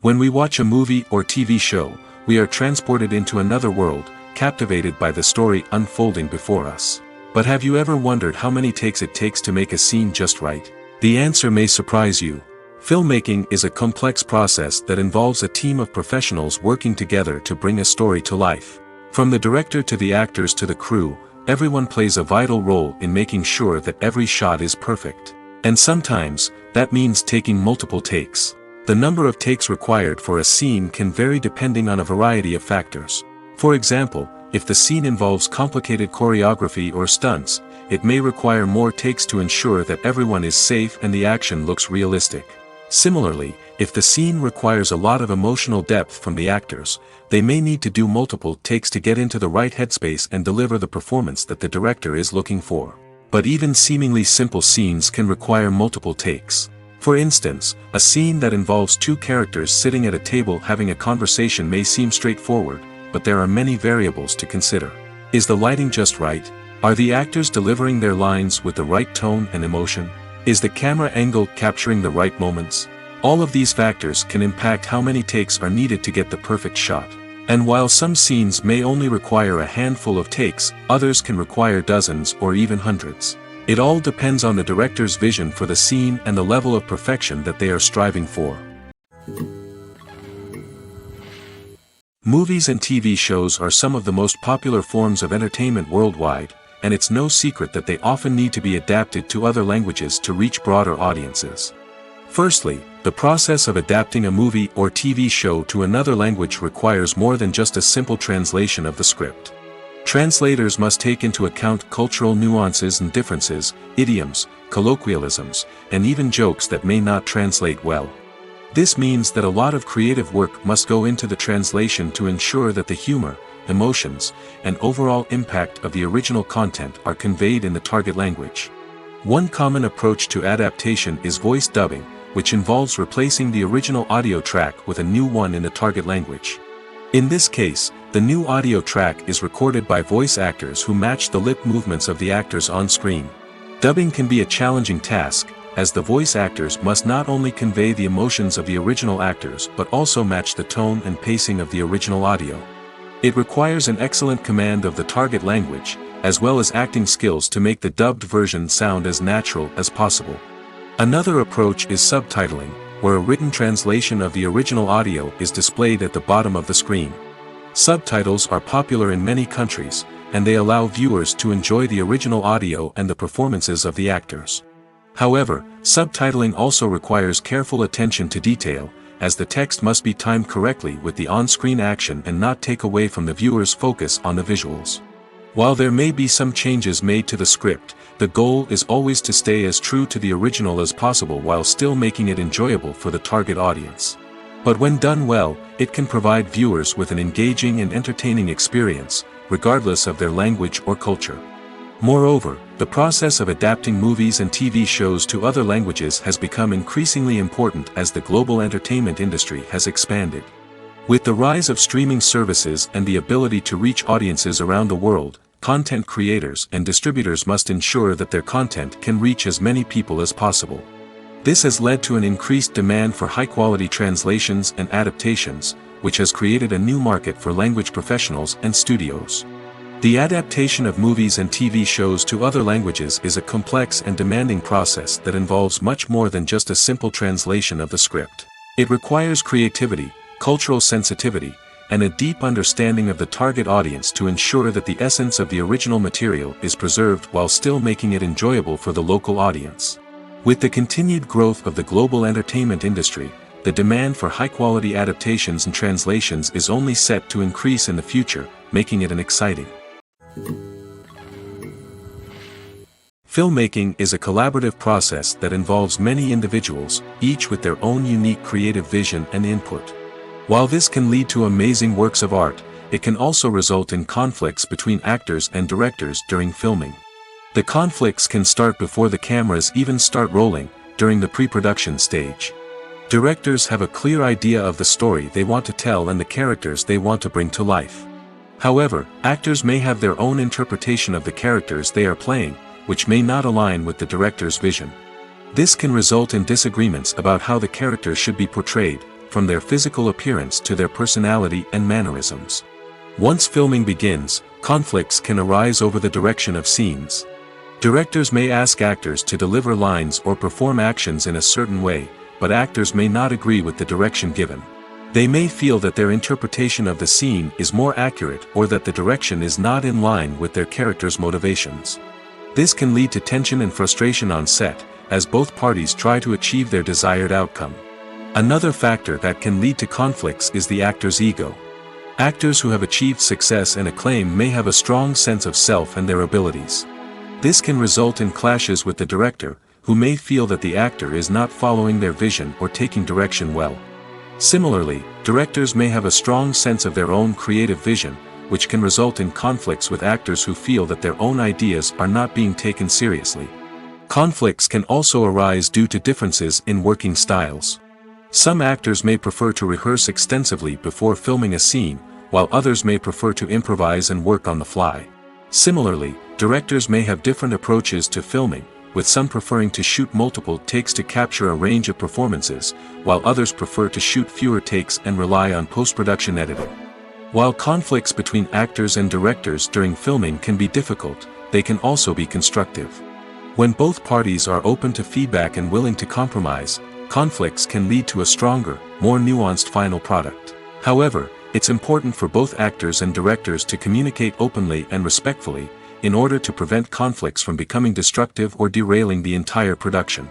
B: When we watch a movie or TV show, we are transported into another world, captivated by the story unfolding before us. But have you ever wondered how many takes it takes to make a scene just right? The answer may surprise you. Filmmaking is a complex process that involves a team of professionals working together to bring a story to life. From the director to the actors to the crew, everyone plays a vital role in making sure that every shot is perfect. And sometimes, that means taking multiple takes. The number of takes required for a scene can vary depending on a variety of factors. For example, if the scene involves complicated choreography or stunts, it may require more takes to ensure that everyone is safe and the action looks realistic. Similarly, if the scene requires a lot of emotional depth from the actors, they may need to do multiple takes to get into the right headspace and deliver the performance that the director is looking for. But even seemingly simple scenes can require multiple takes. For instance, a scene that involves two characters sitting at a table having a conversation may seem straightforward, but there are many variables to consider. Is the lighting just right? Are the actors delivering their lines with the right tone and emotion? Is the camera angle capturing the right moments? All of these factors can impact how many takes are needed to get the perfect shot. And while some scenes may only require a handful of takes, others can require dozens or even hundreds. It all depends on the director's vision for the scene and the level of perfection that they are striving for. Movies and TV shows are some of the most popular forms of entertainment worldwide, and it's no secret that they often need to be adapted to other languages to reach broader audiences. Firstly, the process of adapting a movie or TV show to another language requires more than just a simple translation of the script. Translators must take into account cultural nuances and differences, idioms, colloquialisms, and even jokes that may not translate well. This means that a lot of creative work must go into the translation to ensure that the humor, emotions, and overall impact of the original content are conveyed in the target language. One common approach to adaptation is voice dubbing, which involves replacing the original audio track with a new one in the target language. In this case, the new audio track is recorded by voice actors who match the lip movements of the actors on screen. Dubbing can be a challenging task, as the voice actors must not only convey the emotions of the original actors but also match the tone and pacing of the original audio. It requires an excellent command of the target language, as well as acting skills to make the dubbed version sound as natural as possible. Another approach is subtitling, where a written translation of the original audio is displayed at the bottom of the screen. Subtitles are popular in many countries, and they allow viewers to enjoy the original audio and the performances of the actors. However, subtitling also requires careful attention to detail, as the text must be timed correctly with the on-screen action and not take away from the viewer's focus on the visuals. While there may be some changes made to the script, the goal is always to stay as true to the original as possible while still making it enjoyable for the target audience. But when done well, it can provide viewers with an engaging and entertaining experience, regardless of their language or culture. Moreover, the process of adapting movies and TV shows to other languages has become increasingly important as the global entertainment industry has expanded. With the rise of streaming services and the ability to reach audiences around the world, content creators and distributors must ensure that their content can reach as many people as possible. This has led to an increased demand for high-quality translations and adaptations, which has created a new market for language professionals and studios. The adaptation of movies and TV shows to other languages is a complex and demanding process that involves much more than just a simple translation of the script. It requires creativity, cultural sensitivity, and a deep understanding of the target audience to ensure that the essence of the original material is preserved while still making it enjoyable for the local audience. With the continued growth of the global entertainment industry, the demand for high-quality adaptations and translations is only set to increase in the future, making it an exciting. Filmmaking is a collaborative process that involves many individuals, each with their own unique creative vision and input. While this can lead to amazing works of art, it can also result in conflicts between actors and directors during filming. The conflicts can start before the cameras even start rolling, during the pre-production stage. Directors have a clear idea of the story they want to tell and the characters they want to bring to life. However, actors may have their own interpretation of the characters they are playing, which may not align with the director's vision. This can result in disagreements about how the characters should be portrayed, from their physical appearance to their personality and mannerisms. Once filming begins, conflicts can arise over the direction of scenes. Directors may ask actors to deliver lines or perform actions in a certain way, but actors may not agree with the direction given. They may feel that their interpretation of the scene is more accurate or that the direction is not in line with their character's motivations. This can lead to tension and frustration on set, as both parties try to achieve their desired outcome. Another factor that can lead to conflicts is the actor's ego. Actors who have achieved success and acclaim may have a strong sense of self and their abilities. This can result in clashes with the director, who may feel that the actor is not following their vision or taking direction well. Similarly, directors may have a strong sense of their own creative vision, which can result in conflicts with actors who feel that their own ideas are not being taken seriously. Conflicts can also arise due to differences in working styles. Some actors may prefer to rehearse extensively before filming a scene, while others may prefer to improvise and work on the fly. Similarly, directors may have different approaches to filming, with some preferring to shoot multiple takes to capture a range of performances, while others prefer to shoot fewer takes and rely on post-production editing. While conflicts between actors and directors during filming can be difficult, they can also be constructive. When both parties are open to feedback and willing to compromise, conflicts can lead to a stronger, more nuanced final product. However, it's important for both actors and directors to communicate openly and respectfully, in order to prevent conflicts from becoming destructive or derailing the entire production.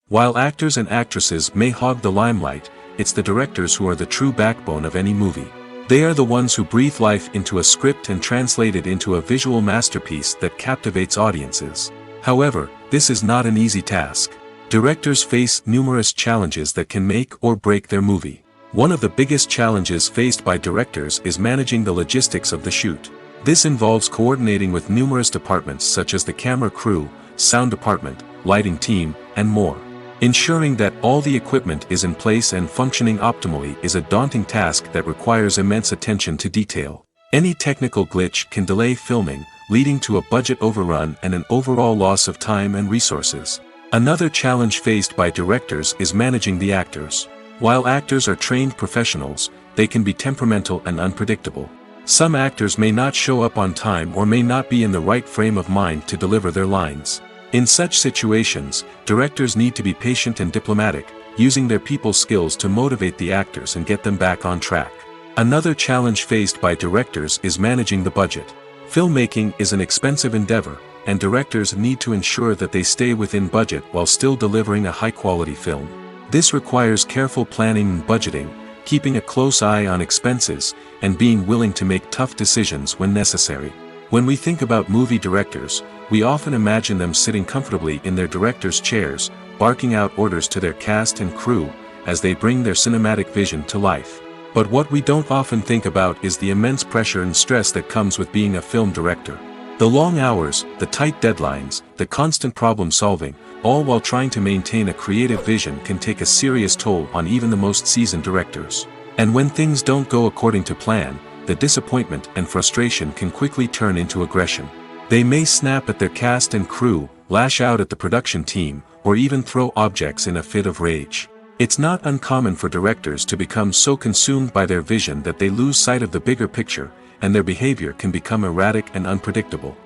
B: While actors and actresses may hog the limelight, it's the directors who are the true backbone of any movie. They are the ones who breathe life into a script and translate it into a visual masterpiece that captivates audiences. However, this is not an easy task. Directors face numerous challenges that can make or break their movie. One of the biggest challenges faced by directors is managing the logistics of the shoot. This involves coordinating with numerous departments such as the camera crew, sound department, lighting team, and more. Ensuring that all the equipment is in place and functioning optimally is a daunting task that requires immense attention to detail. Any technical glitch can delay filming, leading to a budget overrun and an overall loss of time and resources. Another challenge faced by directors is managing the actors. While actors are trained professionals, they can be temperamental and unpredictable. Some actors may not show up on time or may not be in the right frame of mind to deliver their lines. In such situations, directors need to be patient and diplomatic, using their people skills to motivate the actors and get them back on track. Another challenge faced by directors is managing the budget. Filmmaking is an expensive endeavor, and directors need to ensure that they stay within budget while still delivering a high-quality film. This requires careful planning and budgeting, keeping a close eye on expenses, and being willing to make tough decisions when necessary. When we think about movie directors, we often imagine them sitting comfortably in their director's chairs, barking out orders to their cast and crew, as they bring their cinematic vision to life. But what we don't often think about is the immense pressure and stress that comes with being a film director. The long hours, the tight deadlines, the constant problem solving, all while trying to maintain a creative vision can take a serious toll on even the most seasoned directors. And when things don't go according to plan, the disappointment and frustration can quickly turn into aggression. They may snap at their cast and crew, lash out at the production team, or even throw objects in a fit of rage. It's not uncommon for directors to become so consumed by their vision that they lose sight of the bigger picture, and their behavior can become erratic and unpredictable.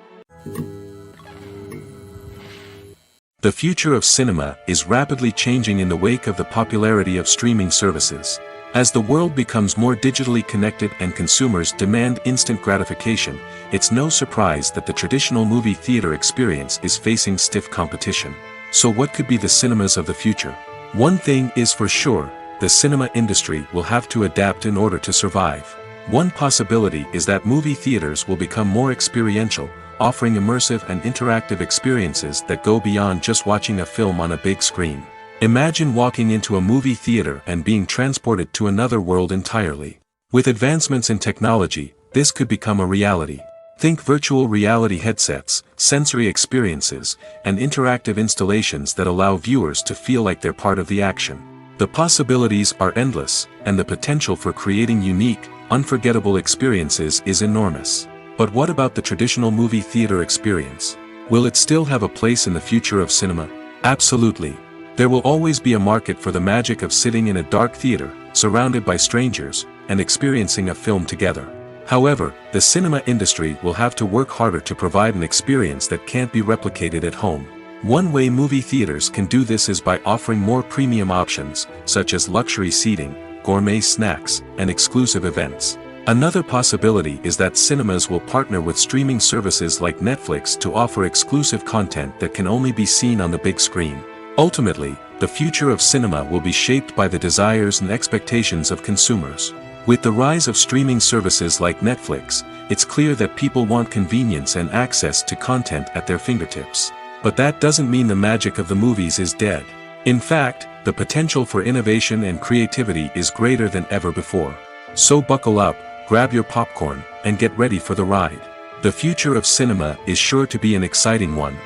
B: The future of cinema is rapidly changing in the wake of the popularity of streaming services. As the world becomes more digitally connected and consumers demand instant gratification, it's no surprise that the traditional movie theater experience is facing stiff competition. So what could be the cinemas of the future? One thing is for sure, the cinema industry will have to adapt in order to survive. One possibility is that movie theaters will become more experiential, offering immersive and interactive experiences that go beyond just watching a film on a big screen. Imagine walking into a movie theater and being transported to another world entirely. With advancements in technology, this could become a reality. Think virtual reality headsets, sensory experiences, and interactive installations that allow viewers to feel like they're part of the action. The possibilities are endless, and the potential for creating unique, unforgettable experiences is enormous. But what about the traditional movie theater experience? Will it still have a place in the future of cinema? Absolutely. There will always be a market for the magic of sitting in a dark theater, surrounded by strangers, and experiencing a film together. However, the cinema industry will have to work harder to provide an experience that can't be replicated at home. One way movie theaters can do this is by offering more premium options, such as luxury seating, gourmet snacks, and exclusive events. Another possibility is that cinemas will partner with streaming services like Netflix to offer exclusive content that can only be seen on the big screen. Ultimately, the future of cinema will be shaped by the desires and expectations of consumers. With the rise of streaming services like Netflix, it's clear that people want convenience and access to content at their fingertips. But that doesn't mean the magic of the movies is dead. In fact, the potential for innovation and creativity is greater than ever before. So buckle up, grab your popcorn, and get ready for the ride. The future of cinema is sure to be an exciting one.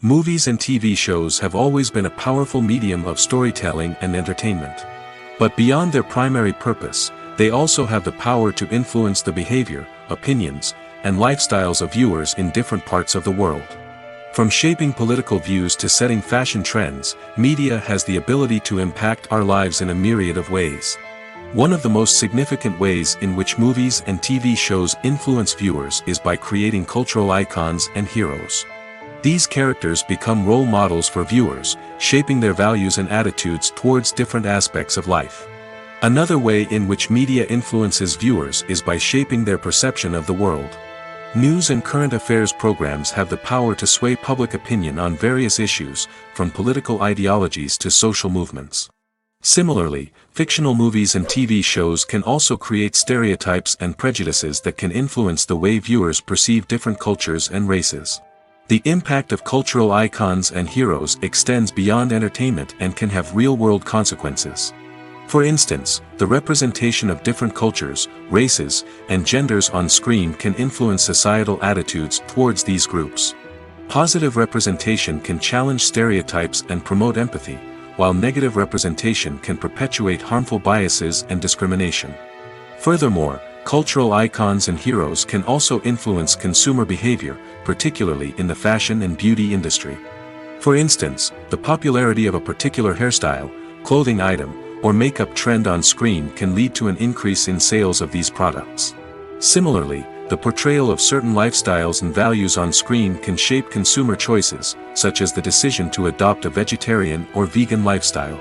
B: Movies and TV shows have always been a powerful medium of storytelling and entertainment. But beyond their primary purpose, they also have the power to influence the behavior, opinions, and lifestyles of viewers in different parts of the world. From shaping political views to setting fashion trends, media has the ability to impact our lives in a myriad of ways. One of the most significant ways in which movies and TV shows influence viewers is by creating cultural icons and heroes. These characters become role models for viewers, shaping their values and attitudes towards different aspects of life. Another way in which media influences viewers is by shaping their perception of the world. News and current affairs programs have the power to sway public opinion on various issues, from political ideologies to social movements. Similarly, fictional movies and TV shows can also create stereotypes and prejudices that can influence the way viewers perceive different cultures and races. The impact of cultural icons and heroes extends beyond entertainment and can have real-world consequences. For instance, the representation of different cultures, races, and genders on screen can influence societal attitudes towards these groups. Positive representation can challenge stereotypes and promote empathy, while negative representation can perpetuate harmful biases and discrimination. Furthermore, cultural icons and heroes can also influence consumer behavior, particularly in the fashion and beauty industry. For instance, the popularity of a particular hairstyle, clothing item, or makeup trend on screen can lead to an increase in sales of these products. Similarly, the portrayal of certain lifestyles and values on screen can shape consumer choices, such as the decision to adopt a vegetarian or vegan lifestyle.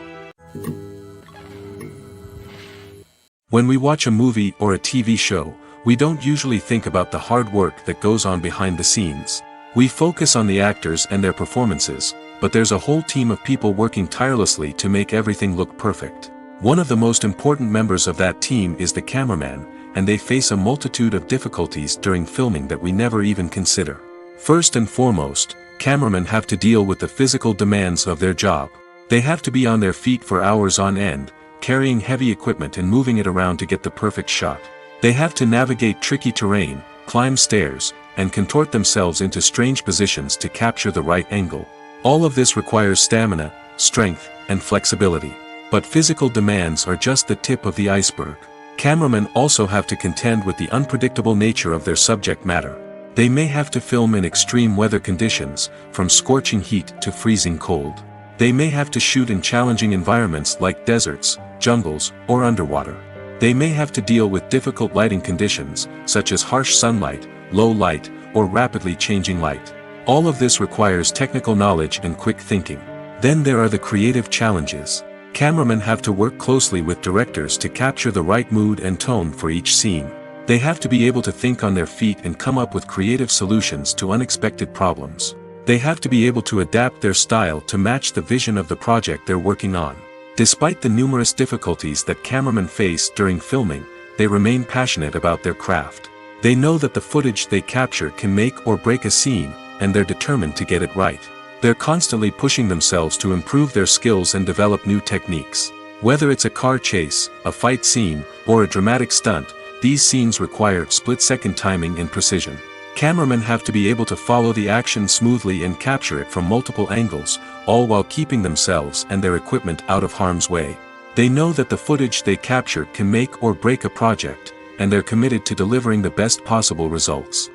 B: When we watch a movie or a TV show, we don't usually think about the hard work that goes on behind the scenes. We focus on the actors and their performances, but there's a whole team of people working tirelessly to make everything look perfect. One of the most important members of that team is the cameraman, and they face a multitude of difficulties during filming that we never even consider. First and foremost, cameramen have to deal with the physical demands of their job. They have to be on their feet for hours on end, carrying heavy equipment and moving it around to get the perfect shot. They have to navigate tricky terrain, climb stairs, and contort themselves into strange positions to capture the right angle. All of this requires stamina, strength, and flexibility. But physical demands are just the tip of the iceberg. Cameramen also have to contend with the unpredictable nature of their subject matter. They may have to film in extreme weather conditions, from scorching heat to freezing cold. They may have to shoot in challenging environments like deserts, jungles, or underwater. They may have to deal with difficult lighting conditions, such as harsh sunlight, low light, or rapidly changing light. All of this requires technical knowledge and quick thinking. Then there are the creative challenges. Cameramen have to work closely with directors to capture the right mood and tone for each scene. They have to be able to think on their feet and come up with creative solutions to unexpected problems. They have to be able to adapt their style to match the vision of the project they're working on. Despite the numerous difficulties that cameramen face during filming, they remain passionate about their craft. They know that the footage they capture can make or break a scene, and they're determined to get it right. They're constantly pushing themselves to improve their skills and develop new techniques. Whether it's a car chase, a fight scene, or a dramatic stunt, these scenes require split-second timing and precision. Cameramen have to be able to follow the action smoothly and capture it from multiple angles, all while keeping themselves and their equipment out of harm's way. They know that the footage they capture can make or break a project, and they're committed to delivering the best possible results.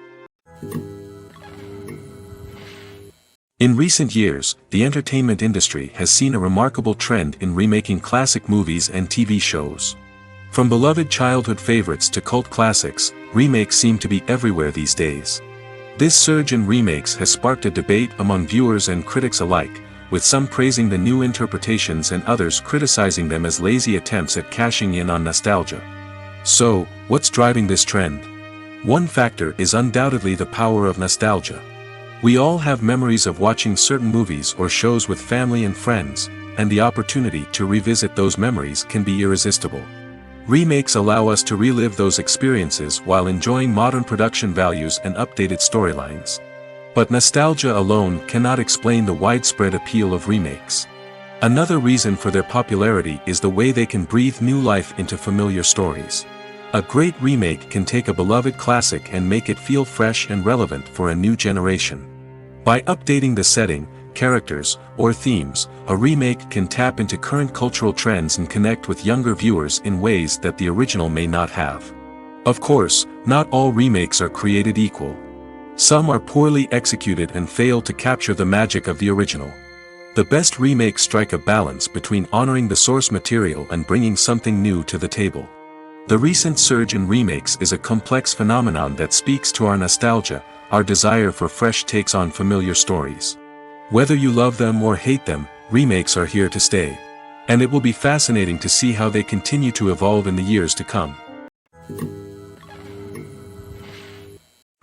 B: In recent years, the entertainment industry has seen a remarkable trend in remaking classic movies and TV shows. From beloved childhood favorites to cult classics, remakes seem to be everywhere these days. This surge in remakes has sparked a debate among viewers and critics alike, with some praising the new interpretations and others criticizing them as lazy attempts at cashing in on nostalgia. So, what's driving this trend? One factor is undoubtedly the power of nostalgia. We all have memories of watching certain movies or shows with family and friends, and the opportunity to revisit those memories can be irresistible. Remakes allow us to relive those experiences while enjoying modern production values and updated storylines. But nostalgia alone cannot explain the widespread appeal of remakes. Another reason for their popularity is the way they can breathe new life into familiar stories. A great remake can take a beloved classic and make it feel fresh and relevant for a new generation. By updating the setting, characters, or themes, a remake can tap into current cultural trends and connect with younger viewers in ways that the original may not have. Of course, not all remakes are created equal. Some are poorly executed and fail to capture the magic of the original. The best remakes strike a balance between honoring the source material and bringing something new to the table. The recent surge in remakes is a complex phenomenon that speaks to our nostalgia, our desire for fresh takes on familiar stories. Whether you love them or hate them, remakes are here to stay. And it will be fascinating to see how they continue to evolve in the years to come.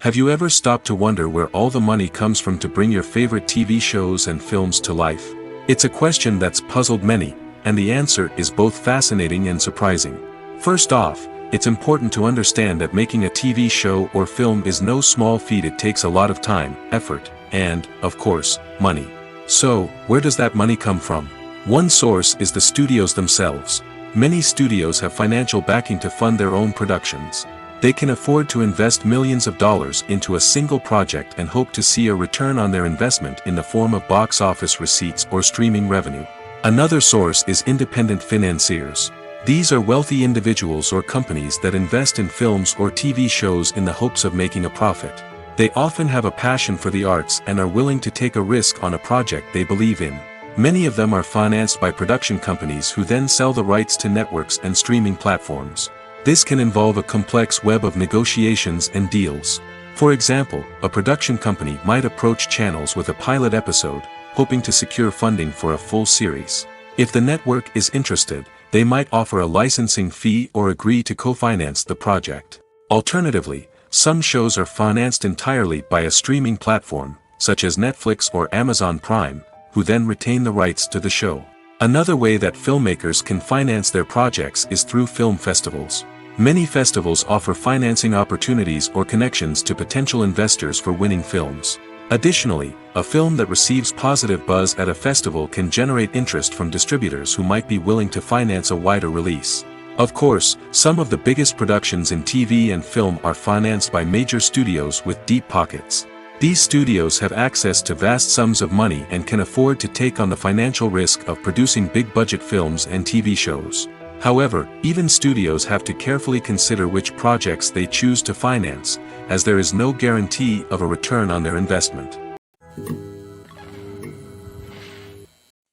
B: Have you ever stopped to wonder where all the money comes from to bring your favorite TV shows and films to life? It's a question that's puzzled many, and the answer is both fascinating and surprising. First off, it's important to understand that making a TV show or film is no small feat. It takes a lot of time, effort, and, of course, money. So, where does that money come from? One source is the studios themselves. Many studios have financial backing to fund their own productions. They can afford to invest millions of dollars into a single project and hope to see a return on their investment in the form of box office receipts or streaming revenue. Another source is independent financiers. These are wealthy individuals or companies that invest in films or TV shows in the hopes of making a profit. They often have a passion for the arts and are willing to take a risk on a project they believe in. Many of them are financed by production companies who then sell the rights to networks and streaming platforms. This can involve a complex web of negotiations and deals. For example, a production company might approach channels with a pilot episode, hoping to secure funding for a full series. If the network is interested, they might offer a licensing fee or agree to co-finance the project. Alternatively, some shows are financed entirely by a streaming platform, such as Netflix or Amazon Prime, who then retain the rights to the show. Another way that filmmakers can finance their projects is through film festivals. Many festivals offer financing opportunities or connections to potential investors for winning films. Additionally, a film that receives positive buzz at a festival can generate interest from distributors who might be willing to finance a wider release. Of course, some of the biggest productions in TV and film are financed by major studios with deep pockets. These studios have access to vast sums of money and can afford to take on the financial risk of producing big-budget films and TV shows. However, even studios have to carefully consider which projects they choose to finance, as there is no guarantee of a return on their investment.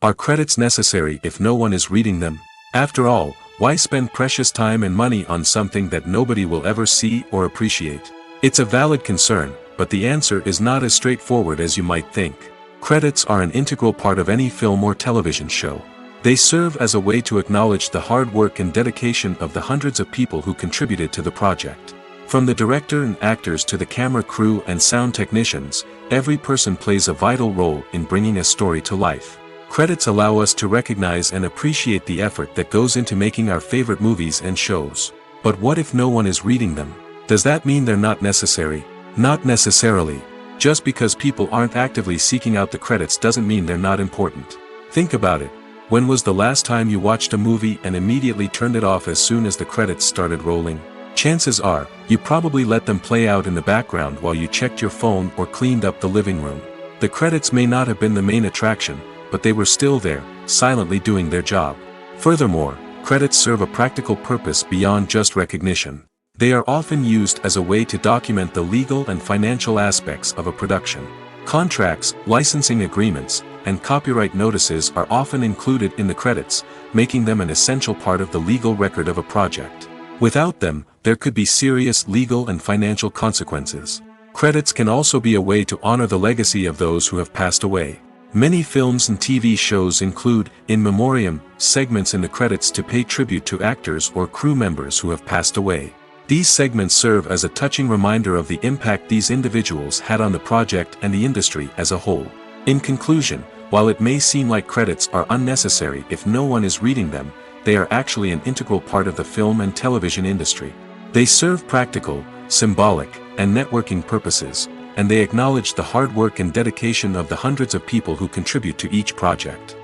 B: Are credits necessary if no one is reading them? After all, why spend precious time and money on something that nobody will ever see or appreciate? It's a valid concern, but the answer is not as straightforward as you might think. Credits are an integral part of any film or television show. They serve as a way to acknowledge the hard work and dedication of the hundreds of people who contributed to the project. From the director and actors to the camera crew and sound technicians, every person plays a vital role in bringing a story to life. Credits allow us to recognize and appreciate the effort that goes into making our favorite movies and shows. But what if no one is reading them? Does that mean they're not necessary? Not necessarily. Just because people aren't actively seeking out the credits doesn't mean they're not important. Think about it. When was the last time you watched a movie and immediately turned it off as soon as the credits started rolling? Chances are, you probably let them play out in the background while you checked your phone or cleaned up the living room. The credits may not have been the main attraction, but they were still there, silently doing their job. Furthermore, credits serve a practical purpose beyond just recognition. They are often used as a way to document the legal and financial aspects of a production. Contracts, licensing agreements, and copyright notices are often included in the credits, making them an essential part of the legal record of a project. Without them, there could be serious legal and financial consequences. Credits can also be a way to honor the legacy of those who have passed away. Many films and TV shows include, in memoriam, segments in the credits to pay tribute to actors or crew members who have passed away. These segments serve as a touching reminder of the impact these individuals had on the project and the industry as a whole. In conclusion, while it may seem like credits are unnecessary if no one is reading them, they are actually an integral part of the film and television industry. They serve practical, symbolic, and networking purposes, and they acknowledge the hard work and dedication of the hundreds of people who contribute to each project.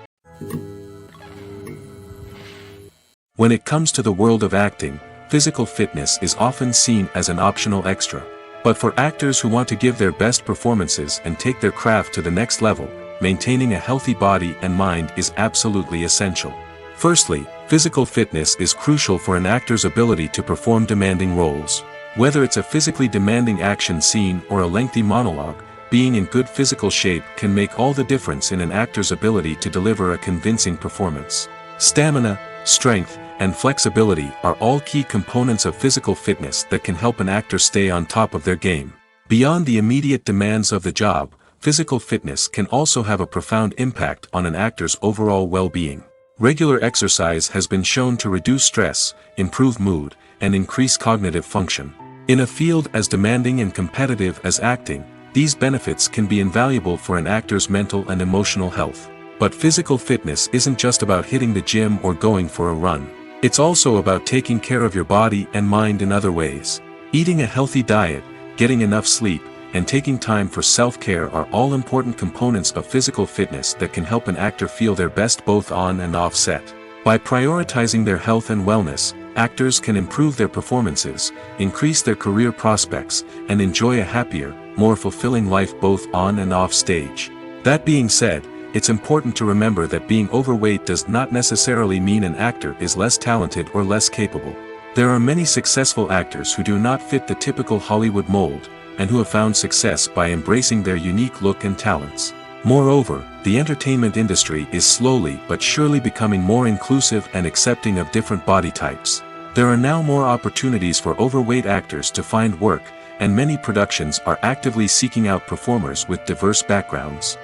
B: When it comes to the world of acting, physical fitness is often seen as an optional extra. But for actors who want to give their best performances and take their craft to the next level, maintaining a healthy body and mind is absolutely essential. Firstly, physical fitness is crucial for an actor's ability to perform demanding roles. Whether it's a physically demanding action scene or a lengthy monologue, being in good physical shape can make all the difference in an actor's ability to deliver a convincing performance. Stamina, strength, and flexibility are all key components of physical fitness that can help an actor stay on top of their game. Beyond the immediate demands of the job, physical fitness can also have a profound impact on an actor's overall well-being. Regular exercise has been shown to reduce stress, improve mood, and increase cognitive function. In a field as demanding and competitive as acting, these benefits can be invaluable for an actor's mental and emotional health. But physical fitness isn't just about hitting the gym or going for a run. It's also about taking care of your body and mind in other ways. Eating a healthy diet, getting enough sleep, and taking time for self-care are all important components of physical fitness that can help an actor feel their best both on and off set. By prioritizing their health and wellness, actors can improve their performances, increase their career prospects, and enjoy a happier, more fulfilling life both on and off stage. That being said, it's important to remember that being overweight does not necessarily mean an actor is less talented or less capable. There are many successful actors who do not fit the typical Hollywood mold, and who have found success by embracing their unique look and talents. Moreover, the entertainment industry is slowly but surely becoming more inclusive and accepting of different body types. There are now more opportunities for overweight actors to find work, and many productions are actively seeking out performers with diverse backgrounds.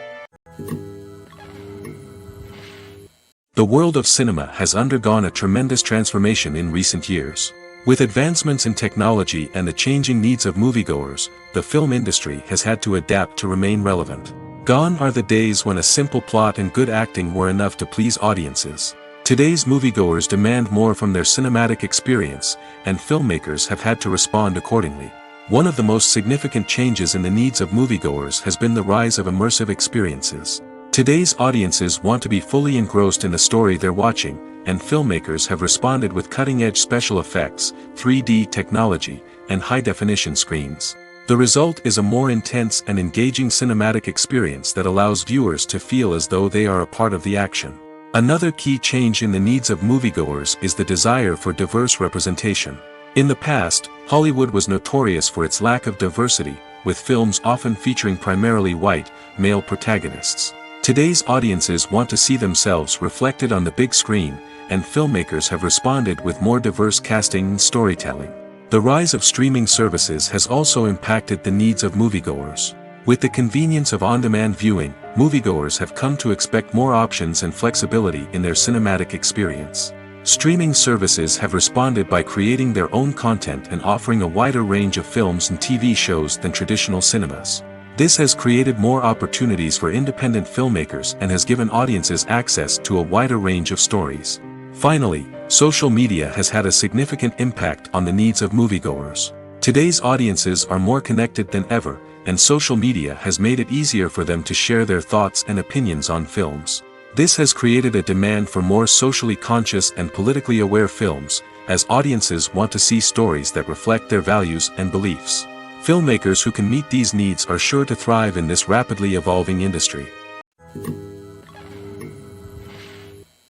B: The world of cinema has undergone a tremendous transformation in recent years. With advancements in technology and the changing needs of moviegoers, the film industry has had to adapt to remain relevant. Gone are the days when a simple plot and good acting were enough to please audiences. Today's moviegoers demand more from their cinematic experience, and filmmakers have had to respond accordingly. One of the most significant changes in the needs of moviegoers has been the rise of immersive experiences. Today's audiences want to be fully engrossed in the story they're watching, and filmmakers have responded with cutting-edge special effects, 3D technology, and high-definition screens. The result is a more intense and engaging cinematic experience that allows viewers to feel as though they are a part of the action. Another key change in the needs of moviegoers is the desire for diverse representation. In the past, Hollywood was notorious for its lack of diversity, with films often featuring primarily white, male protagonists. Today's audiences want to see themselves reflected on the big screen, and filmmakers have responded with more diverse casting and storytelling. The rise of streaming services has also impacted the needs of moviegoers. With the convenience of on-demand viewing, moviegoers have come to expect more options and flexibility in their cinematic experience. Streaming services have responded by creating their own content and offering a wider range of films and TV shows than traditional cinemas. This has created more opportunities for independent filmmakers and has given audiences access to a wider range of stories. Finally, social media has had a significant impact on the needs of moviegoers. Today's audiences are more connected than ever, and social media has made it easier for them to share their thoughts and opinions on films. This has created a demand for more socially conscious and politically aware films, as audiences want to see stories that reflect their values and beliefs. Filmmakers who can meet these needs are sure to thrive in this rapidly evolving industry.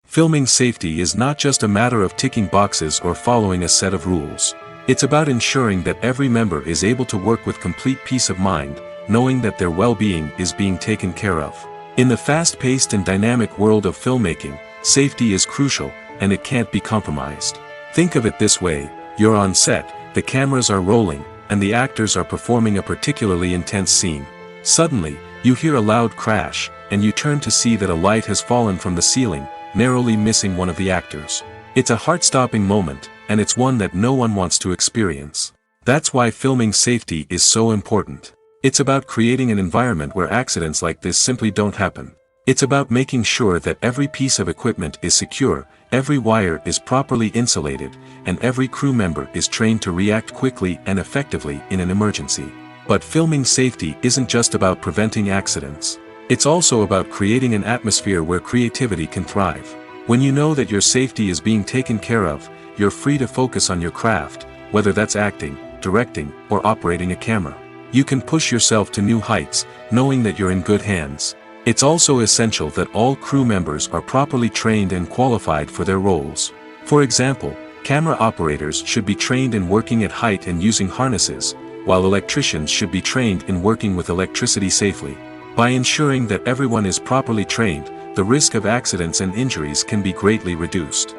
B: Filming safety is not just a matter of ticking boxes or following a set of rules. It's about ensuring that every member is able to work with complete peace of mind, knowing that their well-being is being taken care of. In the fast-paced and dynamic world of filmmaking, safety is crucial, and it can't be compromised. Think of it this way: you're on set, the cameras are rolling, and the actors are performing a particularly intense scene. Suddenly, you hear a loud crash, and you turn to see that a light has fallen from the ceiling, narrowly missing one of the actors. It's a heart-stopping moment, and it's one that no one wants to experience. That's why filming safety is so important. It's about creating an environment where accidents like this simply don't happen. It's about making sure that every piece of equipment is secure, every wire is properly insulated, and every crew member is trained to react quickly and effectively in an emergency. But filming safety isn't just about preventing accidents. It's also about creating an atmosphere where creativity can thrive. When you know that your safety is being taken care of, you're free to focus on your craft, whether that's acting, directing, or operating a camera. You can push yourself to new heights, knowing that you're in good hands. It's also essential that all crew members are properly trained and qualified for their roles. For example, camera operators should be trained in working at height and using harnesses, while electricians should be trained in working with electricity safely. By ensuring that everyone is properly trained, the risk of accidents and injuries can be greatly reduced.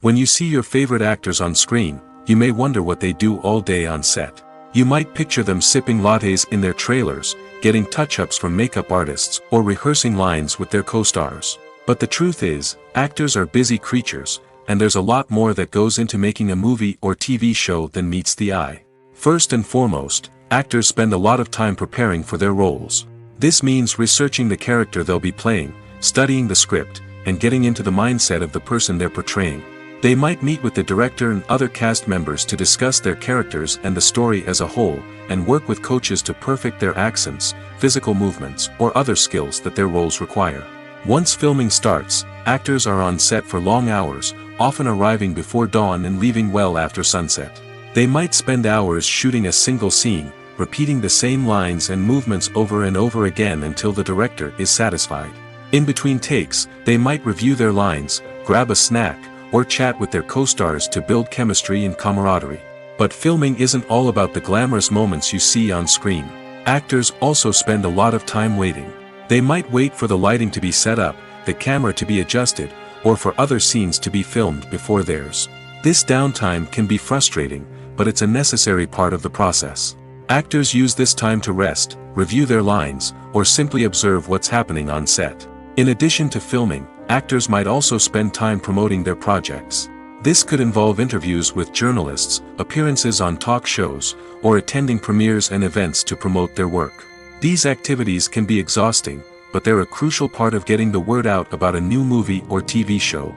B: When you see your favorite actors on screen, you may wonder what they do all day on set. You might picture them sipping lattes in their trailers, getting touch-ups from makeup artists, or rehearsing lines with their co-stars. But the truth is, actors are busy creatures, and there's a lot more that goes into making a movie or TV show than meets the eye. First and foremost, actors spend a lot of time preparing for their roles. This means researching the character they'll be playing, studying the script, and getting into the mindset of the person they're portraying. They might meet with the director and other cast members to discuss their characters and the story as a whole, and work with coaches to perfect their accents, physical movements, or other skills that their roles require. Once filming starts, actors are on set for long hours, often arriving before dawn and leaving well after sunset. They might spend hours shooting a single scene, repeating the same lines and movements over and over again until the director is satisfied. In between takes, they might review their lines, grab a snack, or chat with their co-stars to build chemistry and camaraderie. But filming isn't all about the glamorous moments you see on screen. Actors also spend a lot of time waiting. They might wait for the lighting to be set up, the camera to be adjusted, or for other scenes to be filmed before theirs. This downtime can be frustrating, but it's a necessary part of the process. Actors use this time to rest, review their lines, or simply observe what's happening on set. In addition to filming, actors might also spend time promoting their projects. This could involve interviews with journalists, appearances on talk shows, or attending premieres and events to promote their work. These activities can be exhausting, but they're a crucial part of getting the word out about a new movie or TV show.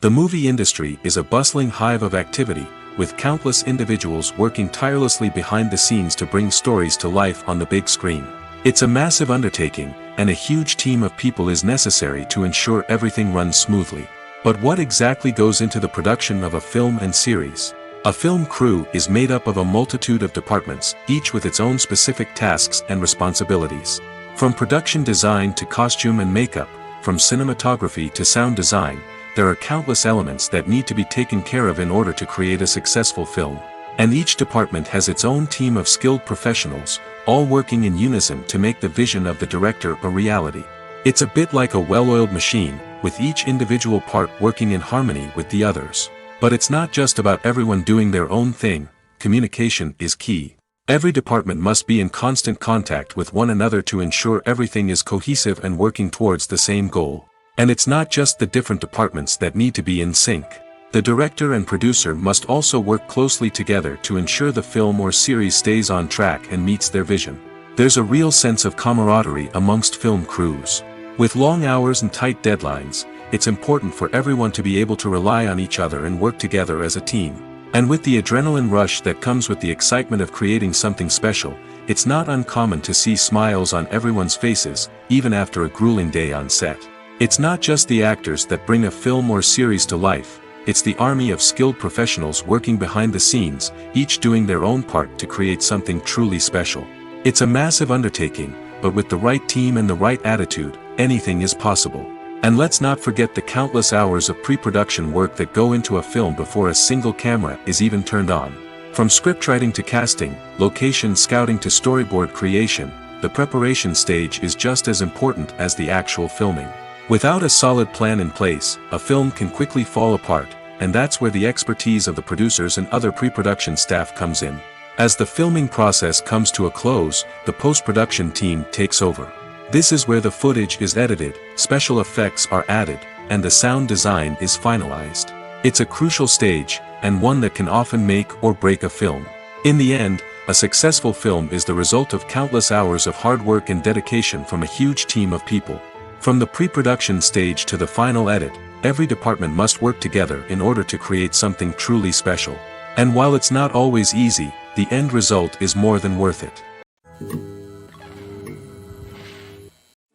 B: The movie industry is a bustling hive of activity, with countless individuals working tirelessly behind the scenes to bring stories to life on the big screen. It's a massive undertaking, and a huge team of people is necessary to ensure everything runs smoothly. But what exactly goes into the production of a film and series? A film crew is made up of a multitude of departments, each with its own specific tasks and responsibilities. From production design to costume and makeup, from cinematography to sound design, there are countless elements that need to be taken care of in order to create a successful film. And each department has its own team of skilled professionals, all working in unison to make the vision of the director a reality. It's a bit like a well-oiled machine, with each individual part working in harmony with the others. But it's not just about everyone doing their own thing. Communication is key. Every department must be in constant contact with one another to ensure everything is cohesive and working towards the same goal. And it's not just the different departments that need to be in sync. The director and producer must also work closely together to ensure the film or series stays on track and meets their vision. There's a real sense of camaraderie amongst film crews. With long hours and tight deadlines, it's important for everyone to be able to rely on each other and work together as a team. And with the adrenaline rush that comes with the excitement of creating something special, it's not uncommon to see smiles on everyone's faces, even after a grueling day on set. It's not just the actors that bring a film or series to life, it's the army of skilled professionals working behind the scenes, each doing their own part to create something truly special. It's a massive undertaking, but with the right team and the right attitude, anything is possible. And let's not forget the countless hours of pre-production work that go into a film before a single camera is even turned on. From scriptwriting to casting, location scouting to storyboard creation, the preparation stage is just as important as the actual filming. Without a solid plan in place, a film can quickly fall apart, and that's where the expertise of the producers and other pre-production staff comes in. As the filming process comes to a close, the post-production team takes over. This is where the footage is edited, special effects are added, and the sound design is finalized. It's a crucial stage, and one that can often make or break a film. In the end, a successful film is the result of countless hours of hard work and dedication from a huge team of people. From the pre-production stage to the final edit, every department must work together in order to create something truly special. And while it's not always easy, the end result is more than worth it.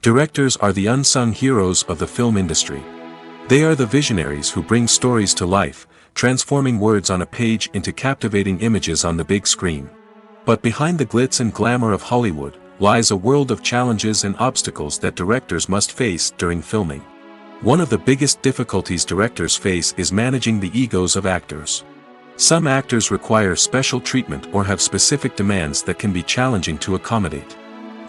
B: Directors are the unsung heroes of the film industry. They are the visionaries who bring stories to life, transforming words on a page into captivating images on the big screen. But behind the glitz and glamour of Hollywood, lies a world of challenges and obstacles that directors must face during filming. One of the biggest difficulties directors face is managing the egos of actors. Some actors require special treatment or have specific demands that can be challenging to accommodate.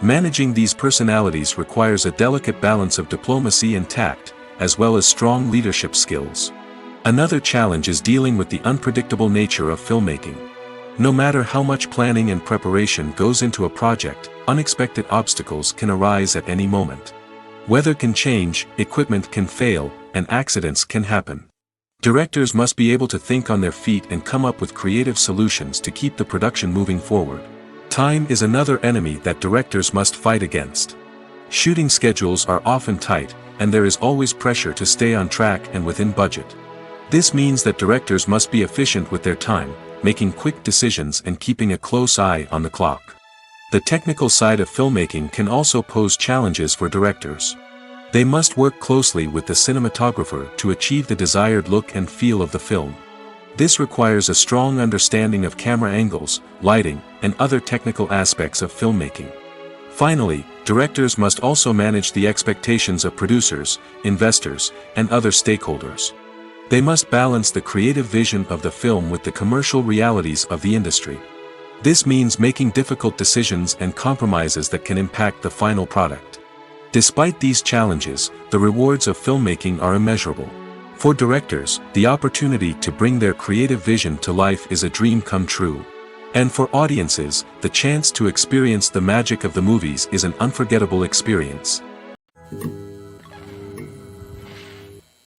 B: Managing these personalities requires a delicate balance of diplomacy and tact, as well as strong leadership skills. Another challenge is dealing with the unpredictable nature of filmmaking. No matter how much planning and preparation goes into a project, unexpected obstacles can arise at any moment. Weather can change, equipment can fail, and accidents can happen. Directors must be able to think on their feet and come up with creative solutions to keep the production moving forward. Time is another enemy that directors must fight against. Shooting schedules are often tight, and there is always pressure to stay on track and within budget. This means that directors must be efficient with their time, making quick decisions and keeping a close eye on the clock. The technical side of filmmaking can also pose challenges for directors. They must work closely with the cinematographer to achieve the desired look and feel of the film. This requires a strong understanding of camera angles, lighting, and other technical aspects of filmmaking. Finally, directors must also manage the expectations of producers, investors, and other stakeholders. They must balance the creative vision of the film with the commercial realities of the industry. This means making difficult decisions and compromises that can impact the final product. Despite these challenges, the rewards of filmmaking are immeasurable. For directors, the opportunity to bring their creative vision to life is a dream come true. And for audiences, the chance to experience the magic of the movies is an unforgettable experience.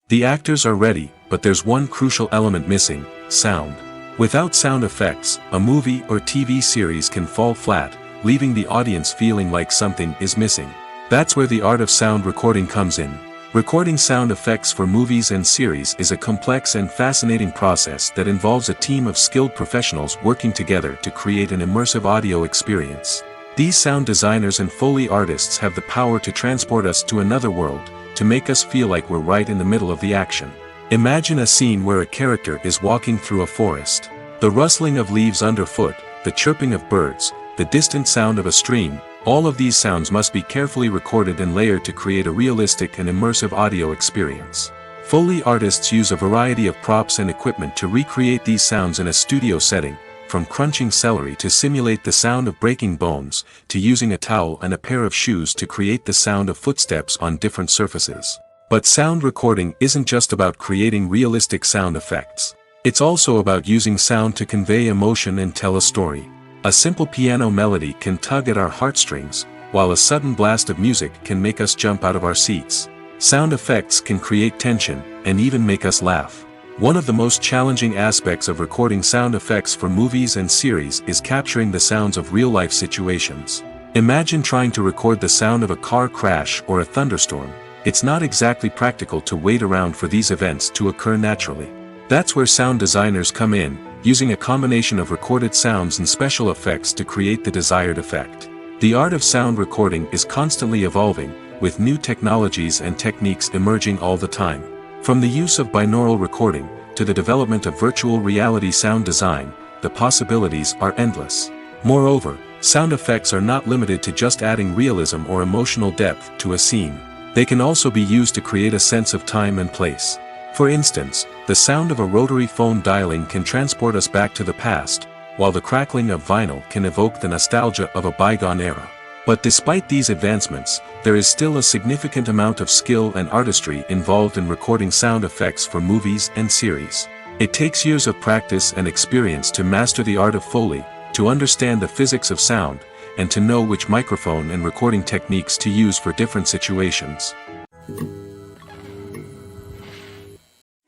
B: The actors are ready, but there's one crucial element missing: sound. Without sound effects, a movie or TV series can fall flat, leaving the audience feeling like something is missing. That's where the art of sound recording comes in. Recording sound effects for movies and series is a complex and fascinating process that involves a team of skilled professionals working together to create an immersive audio experience. These sound designers and Foley artists have the power to transport us to another world, to make us feel like we're right in the middle of the action. Imagine a scene where a character is walking through a forest. The rustling of leaves underfoot, the chirping of birds, the distant sound of a stream, all of these sounds must be carefully recorded and layered to create a realistic and immersive audio experience. Foley artists use a variety of props and equipment to recreate these sounds in a studio setting, from crunching celery to simulate the sound of breaking bones, to using a towel and a pair of shoes to create the sound of footsteps on different surfaces. But sound recording isn't just about creating realistic sound effects. It's also about using sound to convey emotion and tell a story. A simple piano melody can tug at our heartstrings, while a sudden blast of music can make us jump out of our seats. Sound effects can create tension, and even make us laugh. One of the most challenging aspects of recording sound effects for movies and series is capturing the sounds of real-life situations. Imagine trying to record the sound of a car crash or a thunderstorm. It's not exactly practical to wait around for these events to occur naturally. That's where sound designers come in, using a combination of recorded sounds and special effects to create the desired effect. The art of sound recording is constantly evolving, with new technologies and techniques emerging all the time. From the use of binaural recording, to the development of virtual reality sound design, the possibilities are endless. Moreover, sound effects are not limited to just adding realism or emotional depth to a scene. They can also be used to create a sense of time and place. For instance, the sound of a rotary phone dialing can transport us back to the past, while the crackling of vinyl can evoke the nostalgia of a bygone era. But despite these advancements, there is still a significant amount of skill and artistry involved in recording sound effects for movies and series. It takes years of practice and experience to master the art of Foley, to understand the physics of sound, and to know which microphone and recording techniques to use for different situations.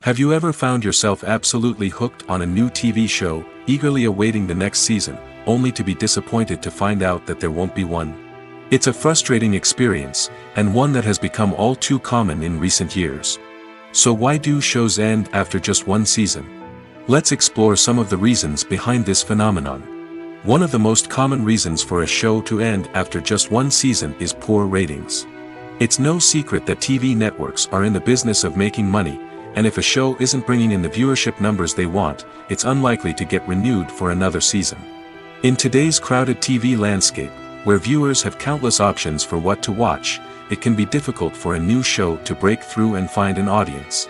B: Have you ever found yourself absolutely hooked on a new TV show, eagerly awaiting the next season, only to be disappointed to find out that there won't be one? It's a frustrating experience, and one that has become all too common in recent years. So why do shows end after just one season? Let's explore some of the reasons behind this phenomenon. One of the most common reasons for a show to end after just one season is poor ratings. It's no secret that TV networks are in the business of making money, and if a show isn't bringing in the viewership numbers they want, it's unlikely to get renewed for another season. In today's crowded TV landscape, where viewers have countless options for what to watch, it can be difficult for a new show to break through and find an audience.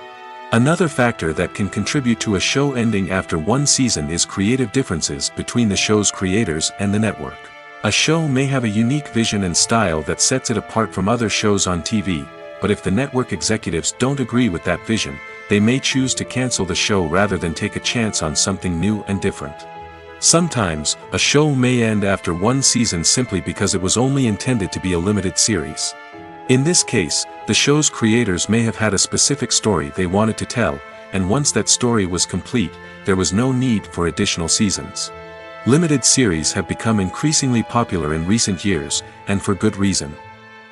B: Another factor that can contribute to a show ending after one season is creative differences between the show's creators and the network. A show may have a unique vision and style that sets it apart from other shows on TV, but if the network executives don't agree with that vision, they may choose to cancel the show rather than take a chance on something new and different. Sometimes, a show may end after one season simply because it was only intended to be a limited series. In this case, the show's creators may have had a specific story they wanted to tell, and once that story was complete, there was no need for additional seasons. Limited series have become increasingly popular in recent years, and for good reason.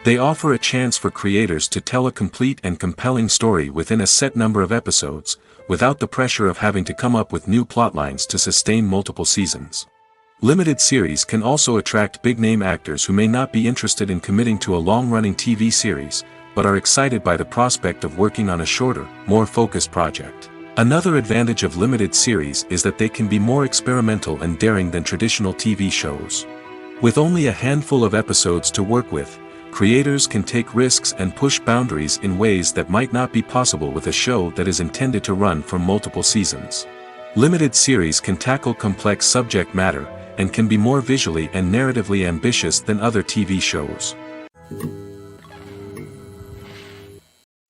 B: They offer a chance for creators to tell a complete and compelling story within a set number of episodes, without the pressure of having to come up with new plotlines to sustain multiple seasons. Limited series can also attract big-name actors who may not be interested in committing to a long-running TV series, but are excited by the prospect of working on a shorter, more focused project. Another advantage of limited series is that they can be more experimental and daring than traditional TV shows. With only a handful of episodes to work with, creators can take risks and push boundaries in ways that might not be possible with a show that is intended to run for multiple seasons. Limited series can tackle complex subject matter, and can be more visually and narratively ambitious than other TV shows.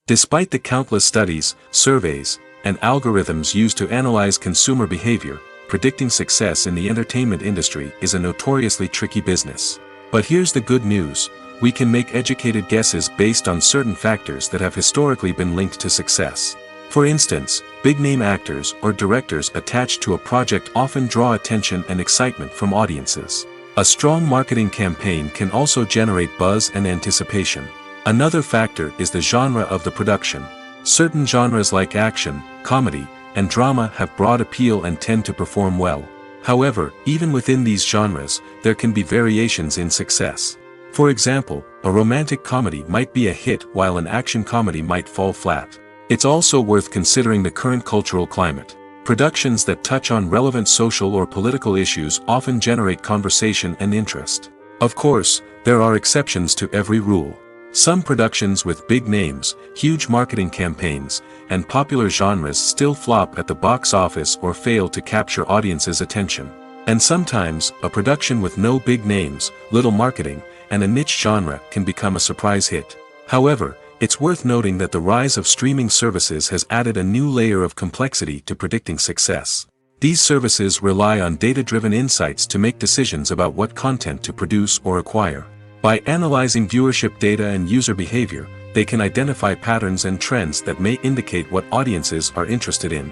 B: Despite the countless studies, surveys, and algorithms used to analyze consumer behavior, predicting success in the entertainment industry is a notoriously tricky business. But here's the good news. We can make educated guesses based on certain factors that have historically been linked to success. For instance, big-name actors or directors attached to a project often draw attention and excitement from audiences. A strong marketing campaign can also generate buzz and anticipation. Another factor is the genre of the production. Certain genres like action, comedy, and drama have broad appeal and tend to perform well. However, even within these genres, there can be variations in success. For example, a romantic comedy might be a hit while an action comedy might fall flat. It's also worth considering the current cultural climate. Productions that touch on relevant social or political issues often generate conversation and interest. Of course, there are exceptions to every rule. Some productions with big names, huge marketing campaigns, and popular genres still flop at the box office or fail to capture audiences' attention. And sometimes, a production with no big names, little marketing, and a niche genre can become a surprise hit. However, it's worth noting that the rise of streaming services has added a new layer of complexity to predicting success. These services rely on data-driven insights to make decisions about what content to produce or acquire. By analyzing viewership data and user behavior, they can identify patterns and trends that may indicate what audiences are interested in.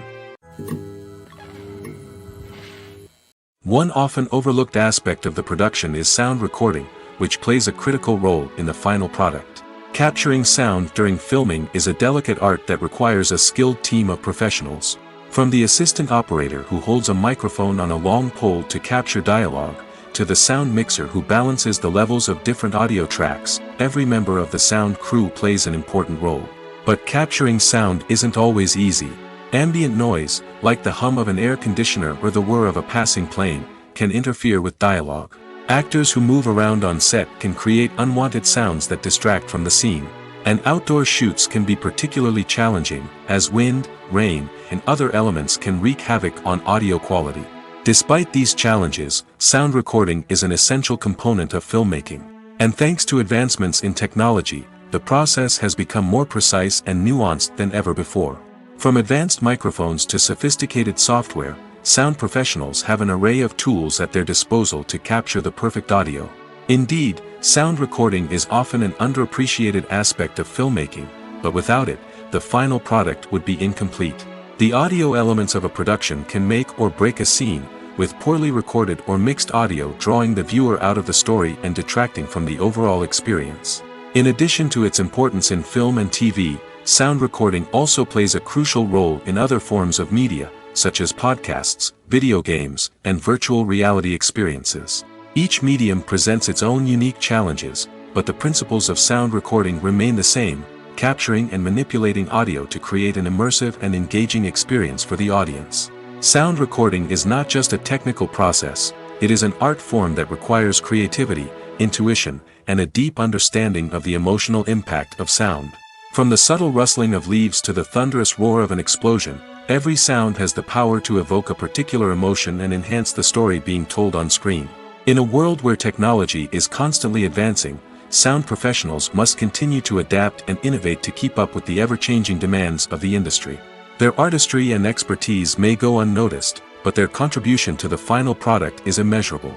B: One often overlooked aspect of the production is sound recording, which plays a critical role in the final product. Capturing sound during filming is a delicate art that requires a skilled team of professionals. From the assistant operator who holds a microphone on a long pole to capture dialogue, to the sound mixer who balances the levels of different audio tracks, every member of the sound crew plays an important role. But capturing sound isn't always easy. Ambient noise, like the hum of an air conditioner or the whir of a passing plane, can interfere with dialogue. Actors who move around on set can create unwanted sounds that distract from the scene. And outdoor shoots can be particularly challenging, as wind, rain, and other elements can wreak havoc on audio quality. Despite these challenges, sound recording is an essential component of filmmaking. And thanks to advancements in technology, the process has become more precise and nuanced than ever before. From advanced microphones to sophisticated software, sound professionals have an array of tools at their disposal to capture the perfect audio. Indeed, sound recording is often an underappreciated aspect of filmmaking, but without it, the final product would be incomplete. The audio elements of a production can make or break a scene, with poorly recorded or mixed audio drawing the viewer out of the story and detracting from the overall experience. In addition to its importance in film and TV, sound recording also plays a crucial role in other forms of media, such as podcasts, video games, and virtual reality experiences. Each medium presents its own unique challenges, but the principles of sound recording remain the same, capturing and manipulating audio to create an immersive and engaging experience for the audience. Sound recording is not just a technical process, it is an art form that requires creativity, intuition, and a deep understanding of the emotional impact of sound. From the subtle rustling of leaves to the thunderous roar of an explosion, every sound has the power to evoke a particular emotion and enhance the story being told on screen. In a world where technology is constantly advancing, sound professionals must continue to adapt and innovate to keep up with the ever-changing demands of the industry. Their artistry and expertise may go unnoticed, but their contribution to the final product is immeasurable.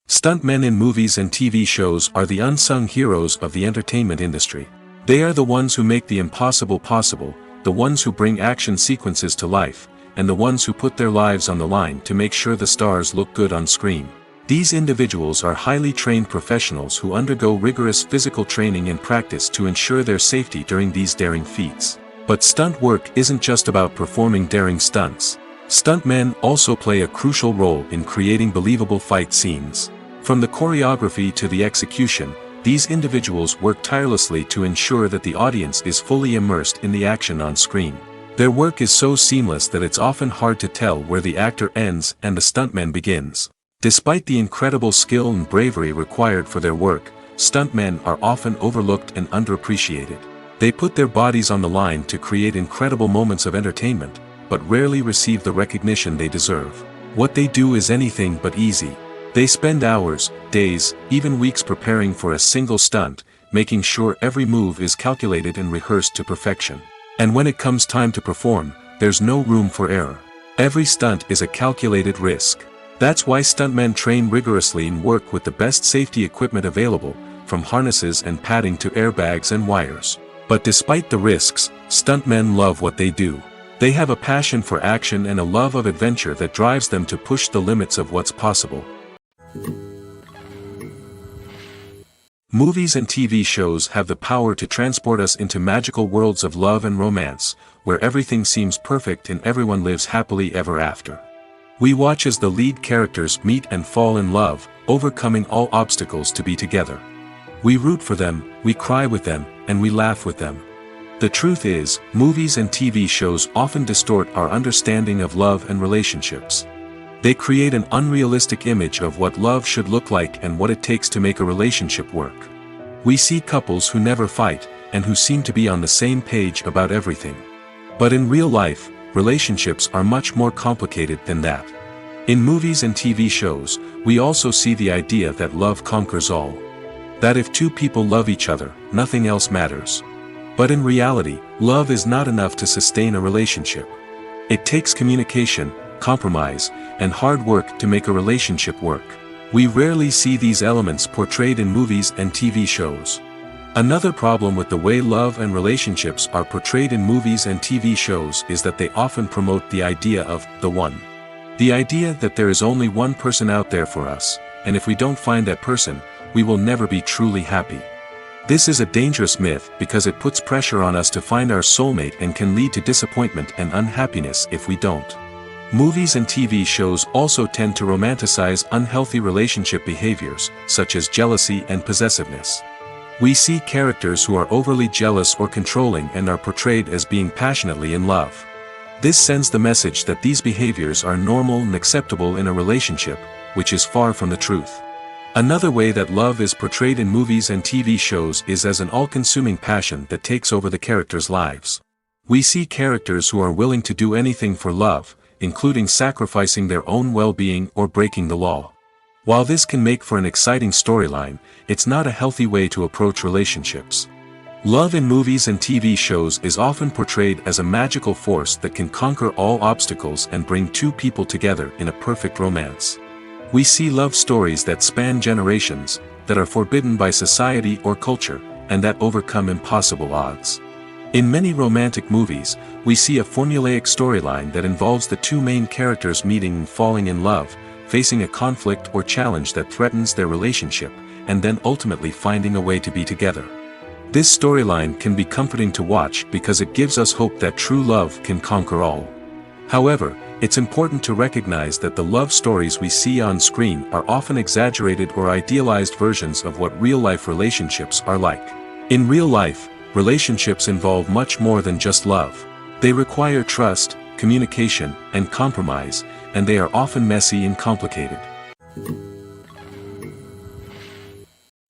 B: Stuntmen in movies and TV shows are the unsung heroes of the entertainment industry. They are the ones who make the impossible possible, the ones who bring action sequences to life, and the ones who put their lives on the line to make sure the stars look good on screen. These individuals are highly trained professionals who undergo rigorous physical training and practice to ensure their safety during these daring feats. But stunt work isn't just about performing daring stunts. Stuntmen also play a crucial role in creating believable fight scenes. From the choreography to the execution, these individuals work tirelessly to ensure that the audience is fully immersed in the action on screen. Their work is so seamless that it's often hard to tell where the actor ends and the stuntman begins. Despite the incredible skill and bravery required for their work, stuntmen are often overlooked and underappreciated. They put their bodies on the line to create incredible moments of entertainment, but rarely receive the recognition they deserve. What they do is anything but easy. They spend hours, days, even weeks preparing for a single stunt, making sure every move is calculated and rehearsed to perfection. And when it comes time to perform, there's no room for error. Every stunt is a calculated risk. That's why stuntmen train rigorously and work with the best safety equipment available, from harnesses and padding to airbags and wires. But despite the risks, stuntmen love what they do. They have a passion for action and a love of adventure that drives them to push the limits of what's possible. Movies and TV shows have the power to transport us into magical worlds of love and romance, where everything seems perfect and everyone lives happily ever after. We watch as the lead characters meet and fall in love, overcoming all obstacles to be together. We root for them, we cry with them, and we laugh with them. The truth is, movies and TV shows often distort our understanding of love and relationships. They create an unrealistic image of what love should look like and what it takes to make a relationship work. We see couples who never fight, and who seem to be on the same page about everything. But in real life, relationships are much more complicated than that. In movies and TV shows, we also see the idea that love conquers all. That if two people love each other, nothing else matters. But in reality, love is not enough to sustain a relationship. It takes communication, compromise, and hard work to make a relationship work. We rarely see these elements portrayed in movies and TV shows. Another problem with the way love and relationships are portrayed in movies and TV shows is that they often promote the idea of the one. The idea that there is only one person out there for us, and if we don't find that person, we will never be truly happy. This is a dangerous myth because it puts pressure on us to find our soulmate and can lead to disappointment and unhappiness if we don't. Movies and TV shows also tend to romanticize unhealthy relationship behaviors, such as jealousy and possessiveness. We see characters who are overly jealous or controlling and are portrayed as being passionately in love. This sends the message that these behaviors are normal and acceptable in a relationship, which is far from the truth. Another way that love is portrayed in movies and TV shows is as an all-consuming passion that takes over the characters' lives. We see characters who are willing to do anything for love, including sacrificing their own well-being or breaking the law. While this can make for an exciting storyline, it's not a healthy way to approach relationships. Love in movies and TV shows is often portrayed as a magical force that can conquer all obstacles and bring two people together in a perfect romance. We see love stories that span generations, that are forbidden by society or culture, and that overcome impossible odds. In many romantic movies, we see a formulaic storyline that involves the two main characters meeting and falling in love, facing a conflict or challenge that threatens their relationship, and then ultimately finding a way to be together. This storyline can be comforting to watch because it gives us hope that true love can conquer all. However, it's important to recognize that the love stories we see on screen are often exaggerated or idealized versions of what real-life relationships are like. In real life, relationships involve much more than just love. They require trust, communication, and compromise, and they are often messy and complicated.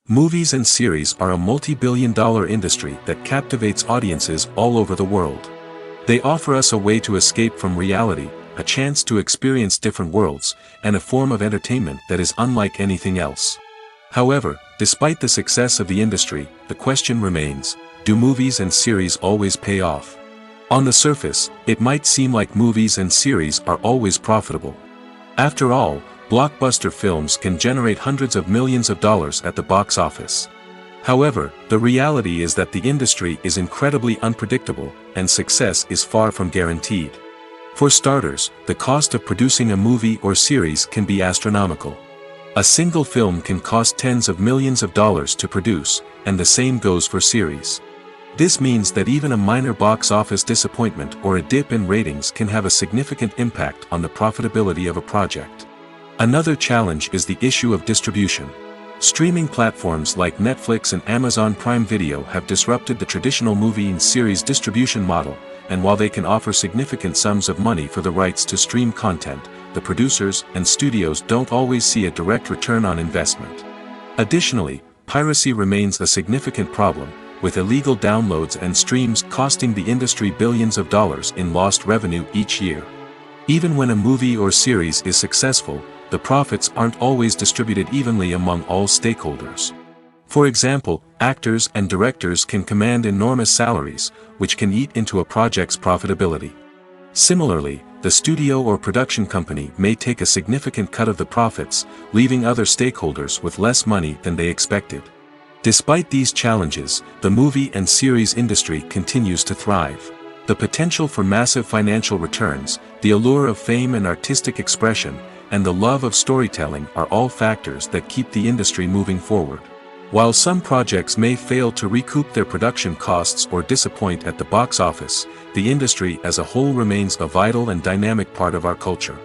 B: Movies and series are a multi-billion-dollar industry that captivates audiences all over the world. They offer us a way to escape from reality, a chance to experience different worlds, and a form of entertainment that is unlike anything else. However, despite the success of the industry, the question remains, do movies and series always pay off? On the surface, it might seem like movies and series are always profitable. After all, blockbuster films can generate hundreds of millions of dollars at the box office. However, the reality is that the industry is incredibly unpredictable, and success is far from guaranteed. For starters, the cost of producing a movie or series can be astronomical. A single film can cost tens of millions of dollars to produce, and the same goes for series. This means that even a minor box office disappointment or a dip in ratings can have a significant impact on the profitability of a project. Another challenge is the issue of distribution. Streaming platforms like Netflix and Amazon Prime Video have disrupted the traditional movie and series distribution model, and while they can offer significant sums of money for the rights to stream content, the producers and studios don't always see a direct return on investment. Additionally, piracy remains a significant problem, with illegal downloads and streams costing the industry billions of dollars in lost revenue each year. Even when a movie or series is successful, the profits aren't always distributed evenly among all stakeholders. For example, actors and directors can command enormous salaries, which can eat into a project's profitability. Similarly, the studio or production company may take a significant cut of the profits, leaving other stakeholders with less money than they expected. Despite these challenges, the movie and series industry continues to thrive. The potential for massive financial returns, the allure of fame and artistic expression, and the love of storytelling are all factors that keep the industry moving forward. While some projects may fail to recoup their production costs or disappoint at the box office, the industry as a whole remains a vital and dynamic part of our culture.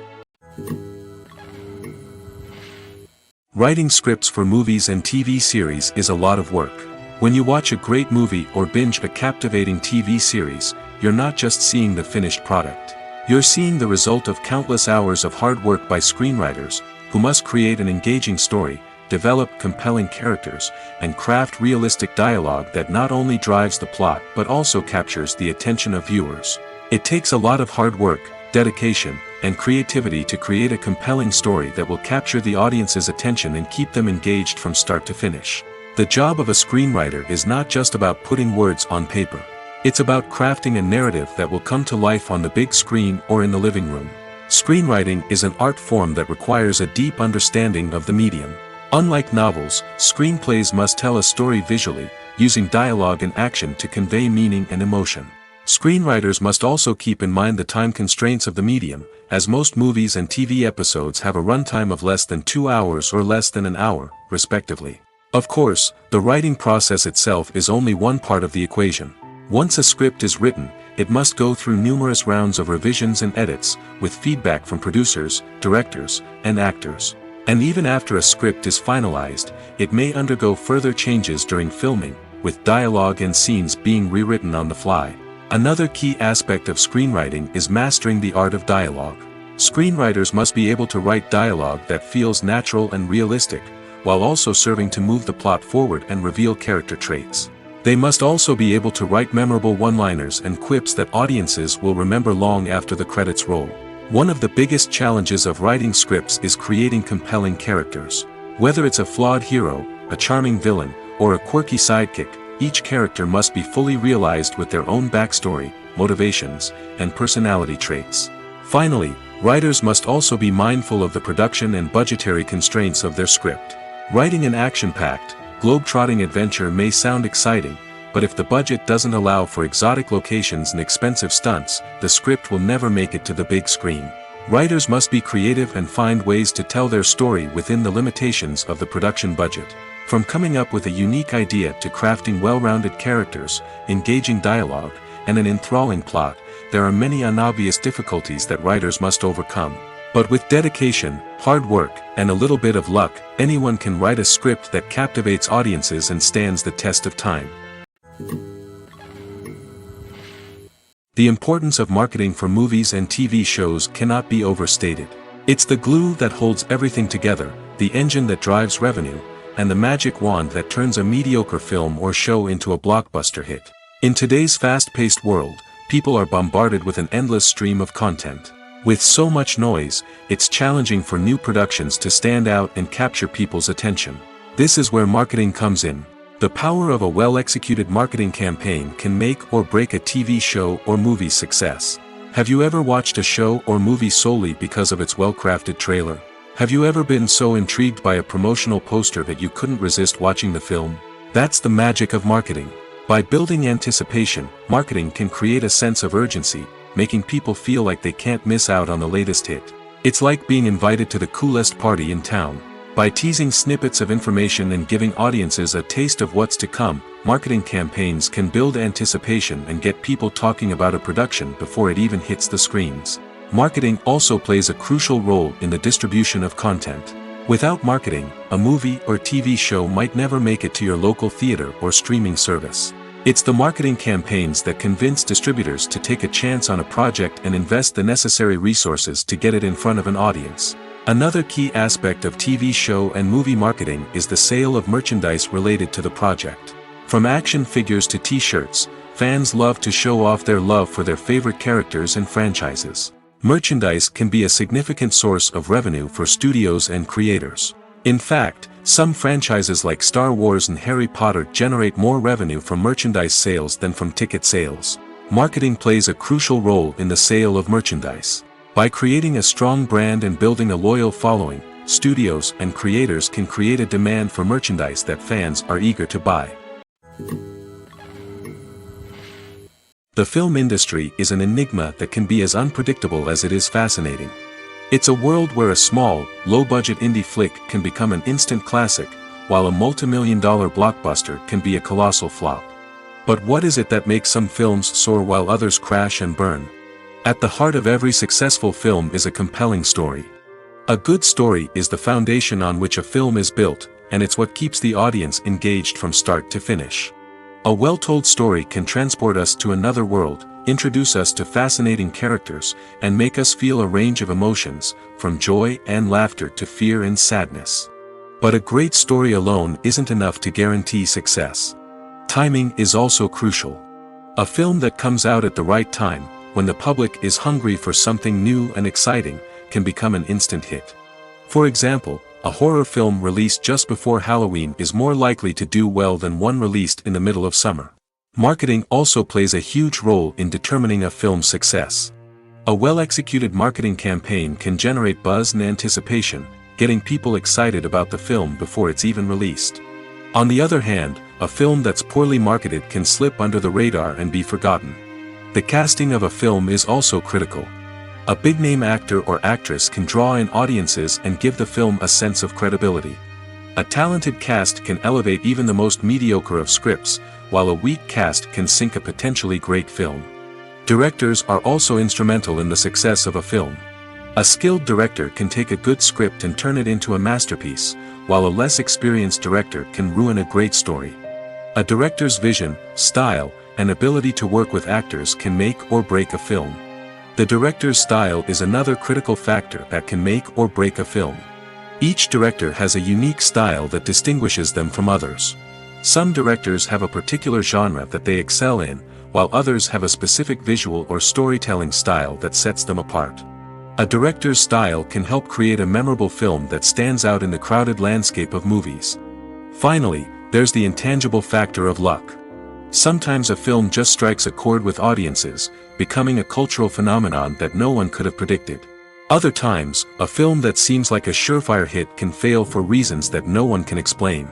B: Writing scripts for movies and TV series is a lot of work. When you watch a great movie or binge a captivating TV series, you're not just seeing the finished product. You're seeing the result of countless hours of hard work by screenwriters, who must create an engaging story, develop compelling characters, and craft realistic dialogue that not only drives the plot but also captures the attention of viewers. It takes a lot of hard work, dedication, and creativity to create a compelling story that will capture the audience's attention and keep them engaged from start to finish. The job of a screenwriter is not just about putting words on paper. It's about crafting a narrative that will come to life on the big screen or in the living room. Screenwriting is an art form that requires a deep understanding of the medium. Unlike novels, screenplays must tell a story visually, using dialogue and action to convey meaning and emotion. Screenwriters must also keep in mind the time constraints of the medium, as most movies and TV episodes have a runtime of less than 2 hours or less than an hour, respectively. Of course, the writing process itself is only one part of the equation. Once a script is written, it must go through numerous rounds of revisions and edits, with feedback from producers, directors, and actors. And even after a script is finalized, it may undergo further changes during filming, with dialogue and scenes being rewritten on the fly. Another key aspect of screenwriting is mastering the art of dialogue. Screenwriters must be able to write dialogue that feels natural and realistic, while also serving to move the plot forward and reveal character traits. They must also be able to write memorable one-liners and quips that audiences will remember long after the credits roll. One of the biggest challenges of writing scripts is creating compelling characters. Whether it's a flawed hero, a charming villain, or a quirky sidekick, each character must be fully realized with their own backstory, motivations, and personality traits. Finally, writers must also be mindful of the production and budgetary constraints of their script. Writing an action-packed, globe-trotting adventure may sound exciting, but if the budget doesn't allow for exotic locations and expensive stunts, the script will never make it to the big screen. Writers must be creative and find ways to tell their story within the limitations of the production budget. From coming up with a unique idea to crafting well-rounded characters, engaging dialogue, and an enthralling plot, there are many unobvious difficulties that writers must overcome. But with dedication, hard work, and a little bit of luck, anyone can write a script that captivates audiences and stands the test of time. The importance of marketing for movies and TV shows cannot be overstated. It's the glue that holds everything together, the engine that drives revenue, and the magic wand that turns a mediocre film or show into a blockbuster hit. In today's fast-paced world, people are bombarded with an endless stream of content. With so much noise, it's challenging for new productions to stand out and capture people's attention. This is where marketing comes in. The power of a well-executed marketing campaign can make or break a TV show or movie's success. Have you ever watched a show or movie solely because of its well-crafted trailer? Have you ever been so intrigued by a promotional poster that you couldn't resist watching the film? That's the magic of marketing. By building anticipation, marketing can create a sense of urgency, making people feel like they can't miss out on the latest hit. It's like being invited to the coolest party in town. By teasing snippets of information and giving audiences a taste of what's to come, marketing campaigns can build anticipation and get people talking about a production before it even hits the screens. Marketing also plays a crucial role in the distribution of content. Without marketing, a movie or TV show might never make it to your local theater or streaming service. It's the marketing campaigns that convince distributors to take a chance on a project and invest the necessary resources to get it in front of an audience. Another key aspect of TV show and movie marketing is the sale of merchandise related to the project. From action figures to t-shirts, fans love to show off their love for their favorite characters and franchises. Merchandise can be a significant source of revenue for studios and creators. In fact, some franchises like Star Wars and Harry Potter generate more revenue from merchandise sales than from ticket sales. Marketing plays a crucial role in the sale of merchandise. By creating a strong brand and building a loyal following, studios and creators can create a demand for merchandise that fans are eager to buy. The film industry is an enigma that can be as unpredictable as it is fascinating. It's a world where a small, low-budget indie flick can become an instant classic, while a multi-million-dollar blockbuster can be a colossal flop. But what is it that makes some films soar while others crash and burn? At the heart of every successful film is a compelling story. A good story is the foundation on which a film is built, and it's what keeps the audience engaged from start to finish. A well-told story can transport us to another world, introduce us to fascinating characters, and make us feel a range of emotions, from joy and laughter to fear and sadness. But a great story alone isn't enough to guarantee success. Timing is also crucial. A film that comes out at the right time, when the public is hungry for something new and exciting, can become an instant hit. For example, a horror film released just before Halloween is more likely to do well than one released in the middle of summer. Marketing also plays a huge role in determining a film's success. A well-executed marketing campaign can generate buzz and anticipation, getting people excited about the film before it's even released. On the other hand, a film that's poorly marketed can slip under the radar and be forgotten. The casting of a film is also critical. A big-name actor or actress can draw in audiences and give the film a sense of credibility. A talented cast can elevate even the most mediocre of scripts, while a weak cast can sink a potentially great film. Directors are also instrumental in the success of a film. A skilled director can take a good script and turn it into a masterpiece, while a less experienced director can ruin a great story. A director's vision, style, and ability to work with actors can make or break a film. The director's style is another critical factor that can make or break a film. Each director has a unique style that distinguishes them from others. Some directors have a particular genre that they excel in, while others have a specific visual or storytelling style that sets them apart. A director's style can help create a memorable film that stands out in the crowded landscape of movies. Finally, there's the intangible factor of luck. Sometimes a film just strikes a chord with audiences, becoming a cultural phenomenon that no one could have predicted. Other times, a film that seems like a surefire hit can fail for reasons that no one can explain.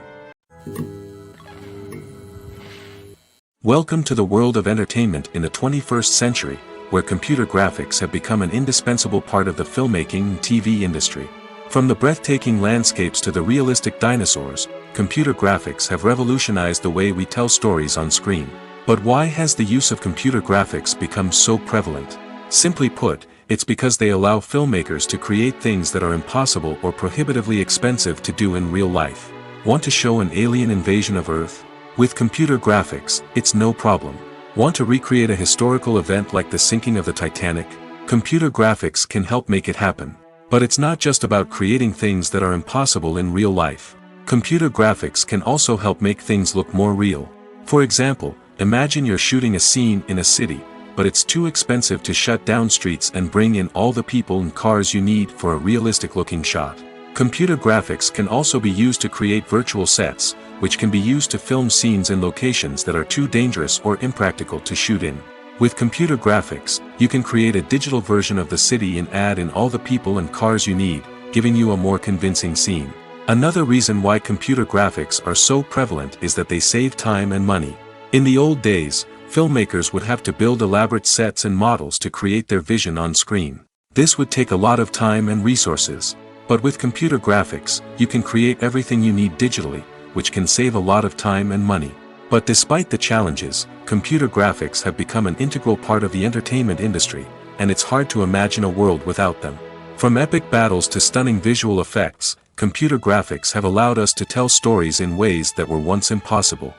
B: Welcome to the world of entertainment in the 21st century, where computer graphics have become an indispensable part of the filmmaking and TV industry. From the breathtaking landscapes to the realistic dinosaurs, computer graphics have revolutionized the way we tell stories on screen. But why has the use of computer graphics become so prevalent? Simply put, it's because they allow filmmakers to create things that are impossible or prohibitively expensive to do in real life. Want to show an alien invasion of Earth? With computer graphics, it's no problem. Want to recreate a historical event like the sinking of the Titanic? Computer graphics can help make it happen. But it's not just about creating things that are impossible in real life. Computer graphics can also help make things look more real. For example, imagine you're shooting a scene in a city, but it's too expensive to shut down streets and bring in all the people and cars you need for a realistic-looking shot. Computer graphics can also be used to create virtual sets, which can be used to film scenes in locations that are too dangerous or impractical to shoot in. With computer graphics, you can create a digital version of the city and add in all the people and cars you need, giving you a more convincing scene. Another reason why computer graphics are so prevalent is that they save time and money. In the old days, filmmakers would have to build elaborate sets and models to create their vision on screen. This would take a lot of time and resources. But with computer graphics, you can create everything you need digitally, which can save a lot of time and money. But despite the challenges, computer graphics have become an integral part of the entertainment industry, and it's hard to imagine a world without them. From epic battles to stunning visual effects, computer graphics have allowed us to tell stories in ways that were once impossible.